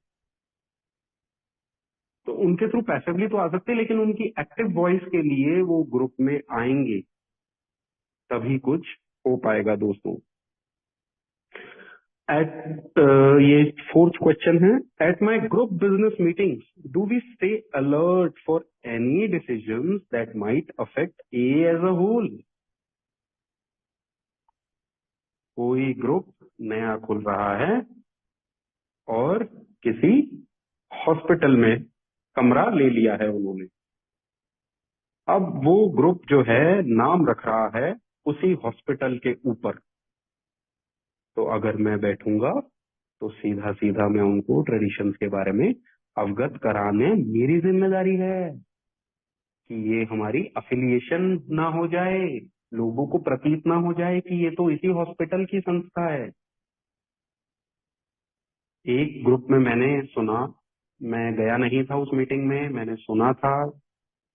तो उनके थ्रू पैसिवली तो आ सकते हैं, लेकिन उनकी एक्टिव वॉइस के लिए वो ग्रुप में आएंगे, तभी कुछ हो पाएगा दोस्तों। एट ये फोर्थ क्वेश्चन है, at my group business meetings do we stay alert for any decisions that might affect A as a whole. कोई ग्रुप नया खुल रहा है और किसी हॉस्पिटल में कमरा ले लिया है उन्होंने, अब वो ग्रुप जो है नाम रख रहा है उसी हॉस्पिटल के ऊपर, तो अगर मैं बैठूंगा तो सीधा सीधा मैं उनको ट्रेडिशंस के बारे में अवगत कराने मेरी जिम्मेदारी है, कि ये हमारी अफिलिएशन ना हो जाए, लोगों को प्रतीत ना हो जाए कि ये तो इसी हॉस्पिटल की संस्था है। एक ग्रुप में मैंने सुना, मैं गया नहीं था उस मीटिंग में, मैंने सुना था,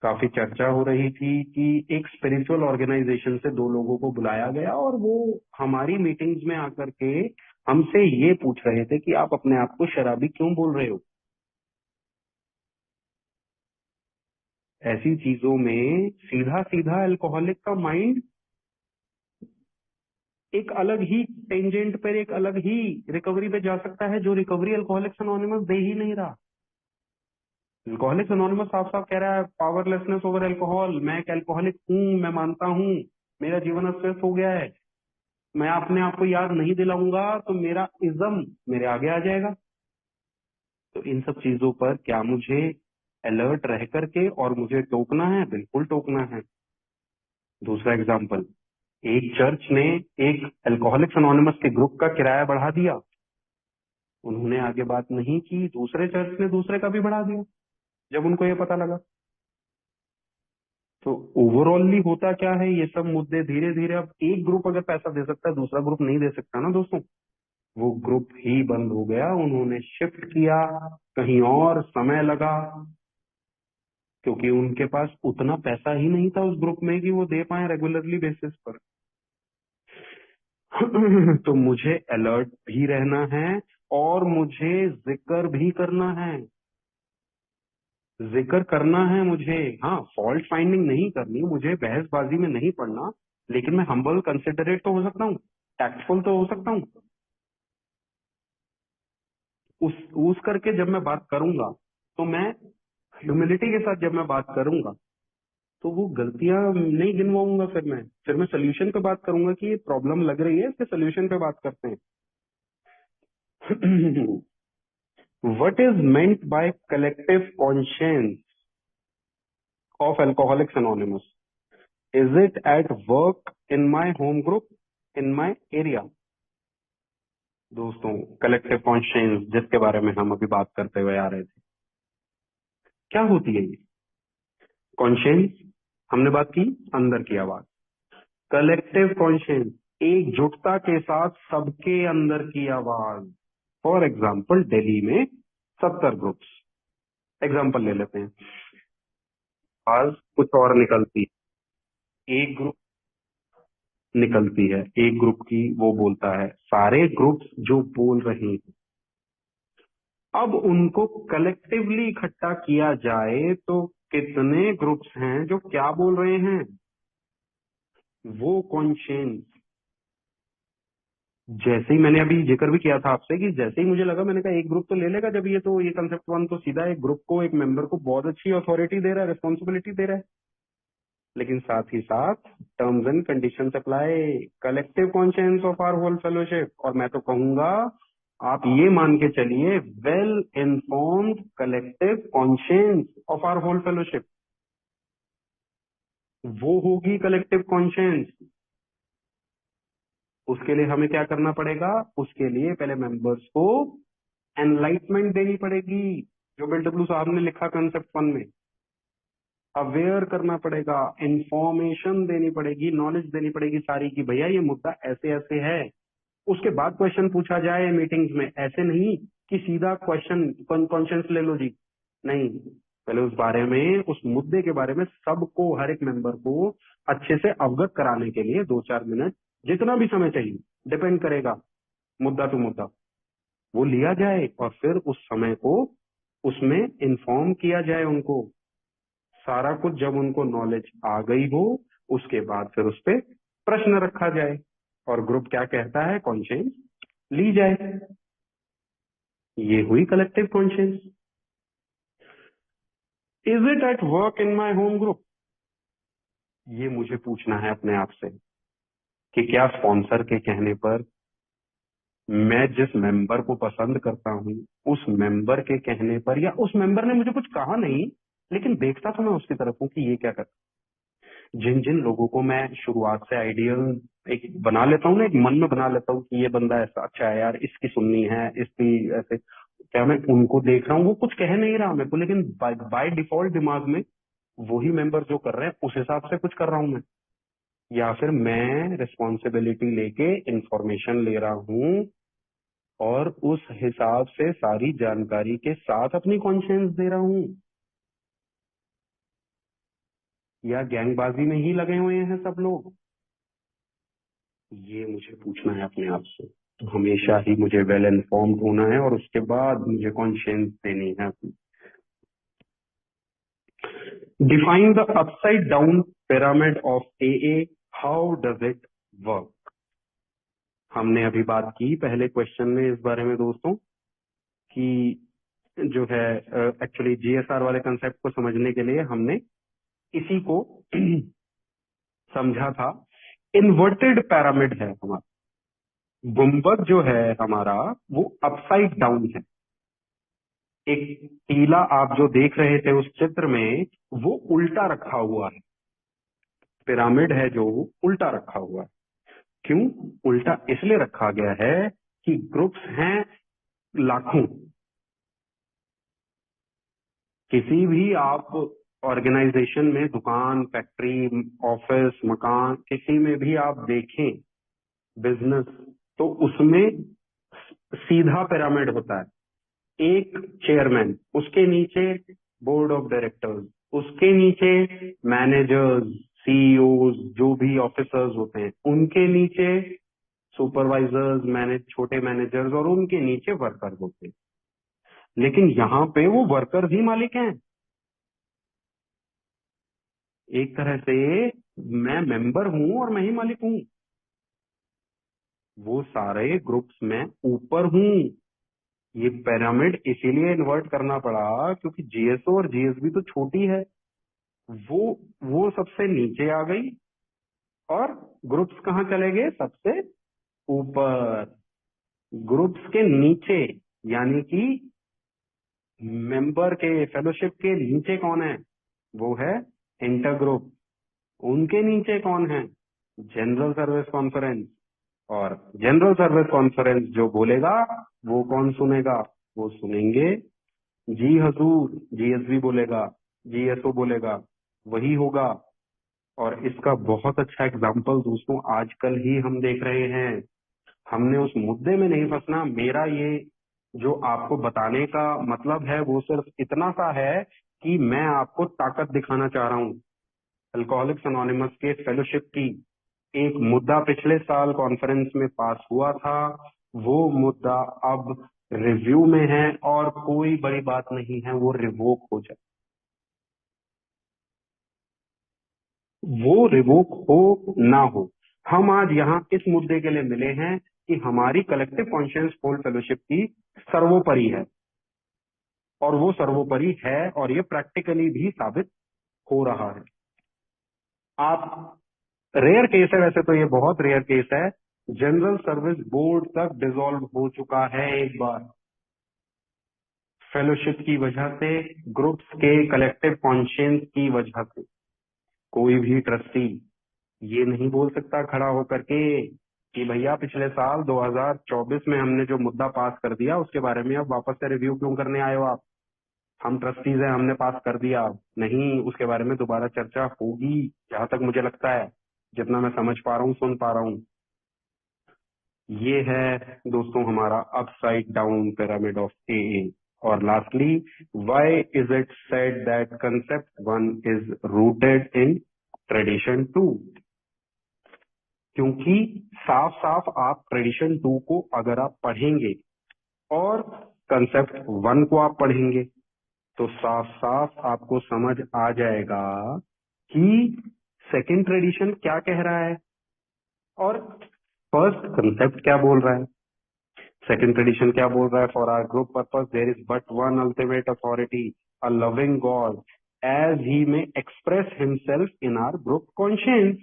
काफी चर्चा हो रही थी कि एक स्पिरिचुअल ऑर्गेनाइजेशन से 2 लोगों को बुलाया गया और वो हमारी मीटिंग्स में आकर के हमसे ये पूछ रहे थे कि आप अपने आप को शराबी क्यों बोल रहे हो। ऐसी चीजों में सीधा सीधा अल्कोहलिक का माइंड एक अलग ही टेंजेंट पर, एक अलग ही रिकवरी पे जा सकता है, जो रिकवरी अल्कोहलिक्स एनोनिमस दे ही नहीं रहा। अल्कोहलिक्स एनोनिमस साफ साफ कह रहा है पावरलेसनेस ओवर अल्कोहल, मैं एक अल्कोहलिक हूँ, मैं मानता हूँ मेरा जीवन अस्त व्यस्त हो गया है, मैं अपने आप को याद नहीं दिलाऊंगा तो मेरा इज्म मेरे आगे आ जाएगा। तो इन सब चीजों पर क्या मुझे अलर्ट रह करके और मुझे टोकना है? बिल्कुल टोकना है। दूसरा एग्जाम्पल, एक चर्च ने एक अल्कोहलिक्स एनोनिमस के ग्रुप का किराया बढ़ा दिया, उन्होंने आगे बात नहीं की, दूसरे चर्च ने दूसरे का भी बढ़ा दिया जब उनको ये पता लगा। तो ओवरऑली होता क्या है, ये सब मुद्दे धीरे धीरे, अब एक ग्रुप अगर पैसा दे सकता है दूसरा ग्रुप नहीं दे सकता ना दोस्तों, वो ग्रुप ही बंद हो गया, उन्होंने शिफ्ट किया कहीं और, समय लगा, क्योंकि उनके पास उतना पैसा ही नहीं था उस ग्रुप में कि वो दे पाए रेगुलरली बेसिस पर। तो मुझे अलर्ट भी रहना है और मुझे जिक्र भी करना है। जिक्र करना है मुझे, हाँ, फॉल्ट फाइंडिंग नहीं करनी मुझे, बहसबाजी में नहीं पड़ना, लेकिन मैं हम्बल कंसिडरेट तो हो सकता हूँ, टैक्टफुल तो हो सकता हूँ। उस करके जब मैं बात करूंगा, तो मैं ह्यूमिलिटी के साथ जब मैं बात करूंगा, तो वो गलतियां नहीं गिनवाऊंगा। फिर मैं सोल्यूशन पे बात करूंगा कि ये प्रॉब्लम लग रही है, इसके सोल्यूशन पे बात करते हैं। What is meant by collective conscience of alcoholics anonymous? Is it at work, in my home group, in my area? दोस्तों, कलेक्टिव कॉन्शियंस जिसके बारे में हम अभी बात करते हुए आ रहे थे, क्या होती है ये कॉन्शियंस? हमने बात की अंदर की आवाज। कलेक्टिव कॉन्शियंस, एकजुटता के साथ सबके अंदर की आवाज। फॉर एग्जाम्पल, दिल्ली में 70 ग्रुप्स, एग्जाम्पल ले लेते हैं, आज कुछ और निकलती है, एक ग्रुप निकलती है, एक ग्रुप की वो बोलता है, सारे ग्रुप्स जो बोल रहे हैं, अब उनको कलेक्टिवली इकट्ठा किया जाए तो कितने ग्रुप्स हैं जो क्या बोल रहे हैं? वो कॉन्शियंस, जैसे ही मैंने अभी जिक्र भी किया था आपसे कि जैसे ही मुझे लगा, मैंने कहा एक ग्रुप तो ले लेगा, जब ये कंसेप्ट वन तो सीधा एक ग्रुप को, एक मेंबर को बहुत अच्छी अथॉरिटी दे रहा है, रिस्पॉन्सिबिलिटी दे रहा है, लेकिन साथ ही साथ terms and conditions apply, collective conscience of our whole fellowship. और मैं तो कहूंगा, आप ये मान के चलिए, well informed collective conscience of our whole fellowship, वो होगी कलेक्टिव कॉन्शियंस। उसके लिए हमें क्या करना पड़ेगा? उसके लिए पहले मेंबर्स को एनलाइटमेंट देनी पड़ेगी, जो बिल डब्ल्यू साहब ने लिखा कंसेप्ट वन में। अवेयर करना पड़ेगा, इंफॉर्मेशन देनी पड़ेगी, नॉलेज देनी पड़ेगी सारी, कि भैया ये मुद्दा ऐसे ऐसे है। उसके बाद क्वेश्चन पूछा जाए मीटिंग्स में, ऐसे नहीं कि सीधा क्वेश्चन कॉन्शियंस ले लो जी, नहीं, पहले उस बारे में, उस मुद्दे के बारे में सबको, हर एक मेंबर को अच्छे से अवगत कराने के लिए 2-4 मिनट, जितना भी समय चाहिए, डिपेंड करेगा मुद्दा टू मुद्दा, वो लिया जाए और फिर उस समय को उसमें इन्फॉर्म किया जाए उनको। सारा कुछ जब उनको नॉलेज आ गई हो, उसके बाद फिर उस पर प्रश्न रखा जाए और ग्रुप क्या कहता है, कॉन्शियंस ली जाए। ये हुई collective conscience. Is it at work in my home group? ये मुझे पूछना है अपने आप से कि क्या स्पॉन्सर के कहने पर, मैं जिस मेंबर को पसंद करता हूं, उस मेंबर के कहने पर, या उस मेंबर ने मुझे कुछ कहा नहीं, लेकिन देखता तो मैं उसकी तरफ हूं कि ये क्या करता, जिन जिन लोगों को मैं शुरुआत से आइडियल एक बना लेता हूँ ना, एक मन में बना लेता हूँ कि ये बंदा ऐसा अच्छा है यार, इसकी सुननी है, इसकी ऐसे, क्या मैं उनको देख रहा हूँ, वो कुछ कह नहीं रहा मेरे को, लेकिन बाय डिफॉल्ट दिमाग में वही मेंबर जो कर रहे हैं उस हिसाब से कुछ कर रहा हूँ मैं, या फिर मैं रिस्पॉन्सिबिलिटी लेके इंफॉर्मेशन ले रहा हूँ और उस हिसाब से सारी जानकारी के साथ अपनी कॉन्शियंस दे रहा हूँ, या गैंगबाजी में ही लगे हुए हैं सब लोग? ये मुझे पूछना है अपने आप से। तो हमेशा ही मुझे वेल इन्फॉर्म्ड होना है और उसके बाद मुझे कॉन्शियंस देनी है। Define the upside down pyramid of AA, how does it work? हमने अभी बात की पहले क्वेश्चन में इस बारे में दोस्तों, कि जो है एक्चुअली जीएसआर वाले कंसेप्ट को समझने के लिए हमने इसी को समझा था। इन्वर्टेड पिरामिड है हमारा, गुंबद जो है हमारा वो अपसाइड डाउन है। एक टीला आप जो देख रहे थे उस चित्र में, वो उल्टा रखा हुआ है, पिरामिड है जो उल्टा रखा हुआ है। क्यों उल्टा? इसलिए रखा गया है कि ग्रुप्स हैं लाखों, किसी भी आप ऑर्गेनाइजेशन में, दुकान, फैक्ट्री, ऑफिस, मकान, किसी में भी आप देखें बिजनेस, तो उसमें सीधा पिरामिड होता है, एक चेयरमैन, उसके नीचे बोर्ड ऑफ डायरेक्टर्स, उसके नीचे मैनेजर्स, सीईओज, जो भी ऑफिसर्स होते हैं, उनके नीचे सुपरवाइजर्स, छोटे मैनेजर्स, और उनके नीचे वर्कर्स होते हैं। लेकिन यहाँ पे वो वर्कर्स ही मालिक हैं, एक तरह से मैं मेंबर हूं और मैं ही मालिक हूं, वो सारे ग्रुप्स में ऊपर हूं। ये पिरामिड इसीलिए इन्वर्ट करना पड़ा क्योंकि जीएसओ और जीएसबी तो छोटी है, वो वो सबसे नीचे आ गई और ग्रुप्स कहाँ चले गए, सबसे ऊपर। ग्रुप्स के नीचे यानी कि मेंबर के फेलोशिप के नीचे कौन है, वो है इंटर ग्रुप। उनके नीचे कौन है, जनरल सर्विस कॉन्फ्रेंस। और जनरल सर्विस कॉन्फ्रेंस जो बोलेगा वो कौन सुनेगा, वो सुनेंगे जी हजूर। जीएसबी बोलेगा, जीएसओ बोलेगा, वही होगा। और इसका बहुत अच्छा एग्जाम्पल दोस्तों आजकल ही हम देख रहे हैं। हमने उस मुद्दे में नहीं फंसना। मेरा ये जो आपको बताने का मतलब है वो सिर्फ इतना सा है कि मैं आपको ताकत दिखाना चाह रहा हूँ। अल्कोहलिक्स अनोनिमस के फेलोशिप की एक मुद्दा पिछले साल कॉन्फ्रेंस में पास हुआ था, वो मुद्दा अब रिव्यू में है और कोई बड़ी बात नहीं है वो रिवोक हो जाए। वो रिवोक हो ना हो, हम आज यहाँ इस मुद्दे के लिए मिले हैं कि हमारी कलेक्टिव कॉन्शियस होल फेलोशिप की सर्वोपरि है, और वो सर्वोपरि है और ये प्रैक्टिकली भी साबित हो रहा है। आप रेयर केस है, वैसे तो ये बहुत रेयर केस है, जनरल सर्विस बोर्ड तक डिसॉल्व हो चुका है एक बार फेलोशिप की वजह से, ग्रुप्स के कलेक्टिव कॉन्शियंस की वजह से। कोई भी ट्रस्टी ये नहीं बोल सकता खड़ा होकर के कि भैया पिछले साल 2024 में हमने जो मुद्दा पास कर दिया उसके बारे में अब वापस से रिव्यू क्यों करने आए हो आप, हम ट्रस्टीज हैं, हमने पास कर दिया। नहीं, उसके बारे में दोबारा चर्चा होगी, जहां तक मुझे लगता है, जितना मैं समझ पा रहा हूँ, सुन पा रहा हूँ। ये है दोस्तों हमारा upside down pyramid of A. और lastly, why is it said that concept one is rooted in tradition two. क्योंकि साफ साफ आप ट्रेडिशन टू को अगर आप पढ़ेंगे और कंसेप्ट वन को आप पढ़ेंगे तो साफ साफ आपको समझ आ जाएगा कि सेकंड ट्रेडिशन क्या कह रहा है और फर्स्ट कंसेप्ट क्या बोल रहा है। सेकंड ट्रेडिशन क्या बोल रहा है, for our group purpose there is but one ultimate authority, a loving God, as he may express himself in our group conscience.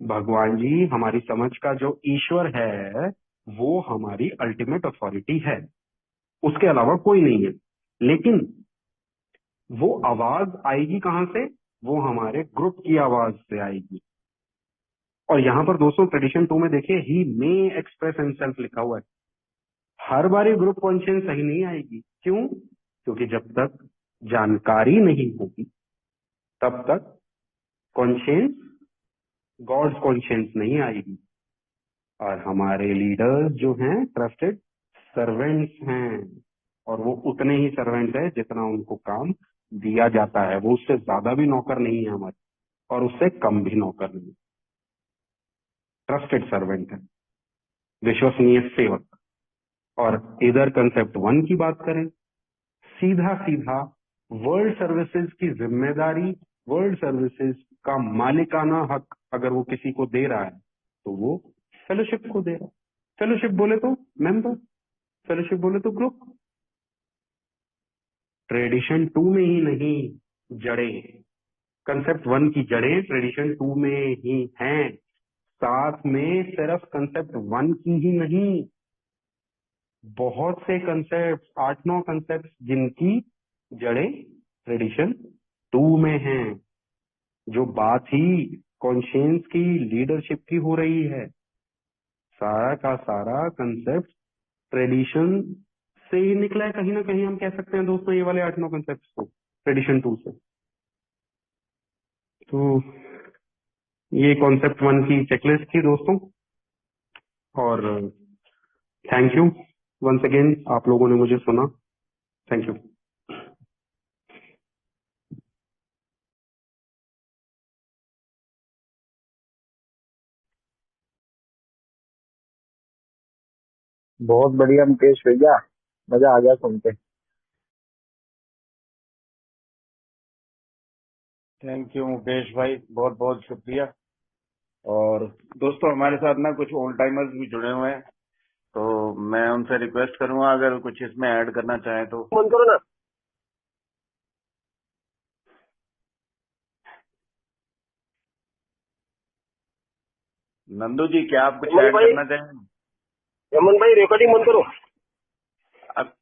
भगवान जी, हमारी समझ का जो ईश्वर है वो हमारी अल्टीमेट अथॉरिटी है, उसके अलावा कोई नहीं है। लेकिन वो आवाज आएगी कहां से, वो हमारे ग्रुप की आवाज से आएगी। और यहाँ पर दोस्तों ट्रेडिशन टू में देखिए, ही मे एक्सप्रेस हिमसेल्फ लिखा हुआ है। हर बार ग्रुप कॉन्शियंस सही नहीं आएगी। क्यों? क्योंकि जब तक जानकारी नहीं होगी तब तक कॉन्शियंस, गॉड कॉन्शियंस नहीं आएगी। और हमारे लीडर्स जो हैं ट्रस्टेड सर्वेंट्स हैं, और वो उतने ही सर्वेंट्स हैं जितना उनको काम दिया जाता है। वो उससे ज्यादा भी नौकर नहीं है हमारे, और उससे कम भी नौकर नहीं, ट्रस्टेड सर्वेंट है, विश्वसनीय सेवक। और इधर कंसेप्ट वन की बात करें, सीधा सीधा वर्ल्ड सर्विसेज की जिम्मेदारी, वर्ल्ड सर्विसेज का मालिकाना हक अगर वो किसी को दे रहा है तो वो फेलोशिप को दे रहा है। फेलोशिप बोले तो मेंबर, फेलोशिप बोले तो ग्रुप। ट्रेडिशन टू में ही नहीं जड़ें, कंसेप्ट वन की जड़ें ट्रेडिशन टू में ही हैं। साथ में सिर्फ कंसेप्ट वन की ही नहीं, बहुत से कंसेप्ट, 8-9 कंसेप्ट जिनकी जड़ें ट्रेडिशन टू में हैं। जो बात ही कॉन्शियंस की, लीडरशिप की हो रही है, सारा का सारा कंसेप्ट ट्रेडिशन से ही निकला है। कहीं ना कहीं हम कह सकते हैं दोस्तों ये वाले 8-9 कंसेप्ट को ट्रेडिशन टू से। तो ये कॉन्सेप्ट वन की चेकलिस्ट थी दोस्तों, और थैंक यू वंस अगेन, आप लोगों ने मुझे सुना। Thank you. बहुत बढ़िया मुकेश भैया, मजा आ गया सुन के। थैंक यू मुकेश भाई, बहुत बहुत शुक्रिया। और दोस्तों हमारे साथ ना कुछ ओल्ड टाइमर्स भी जुड़े हुए हैं, तो मैं उनसे रिक्वेस्ट करूंगा अगर कुछ इसमें ऐड करना चाहें तो मन करो ना। नंदू जी, क्या आप कुछ ऐड करना चाहेंगे? यमन भाई रिकॉर्डिंग बंद करो। अब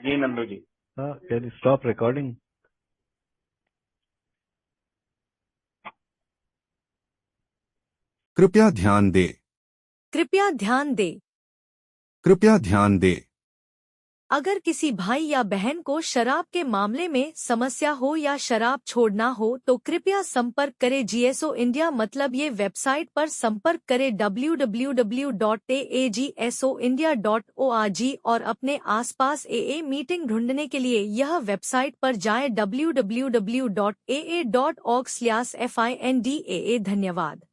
जी नंदू जी। Can you stop recording? कृपया ध्यान दे। कृपया ध्यान दे। कृपया ध्यान दे। अगर किसी भाई या बहन को शराब के मामले में समस्या हो या शराब छोड़ना हो तो कृपया संपर्क करें जीएसओ इंडिया मतलब ये वेबसाइट पर संपर्क करें www.agsoindia.org और अपने आसपास AA मीटिंग ढूंढने के लिए यह वेबसाइट पर जाएं www.aa.org/findaa। धन्यवाद।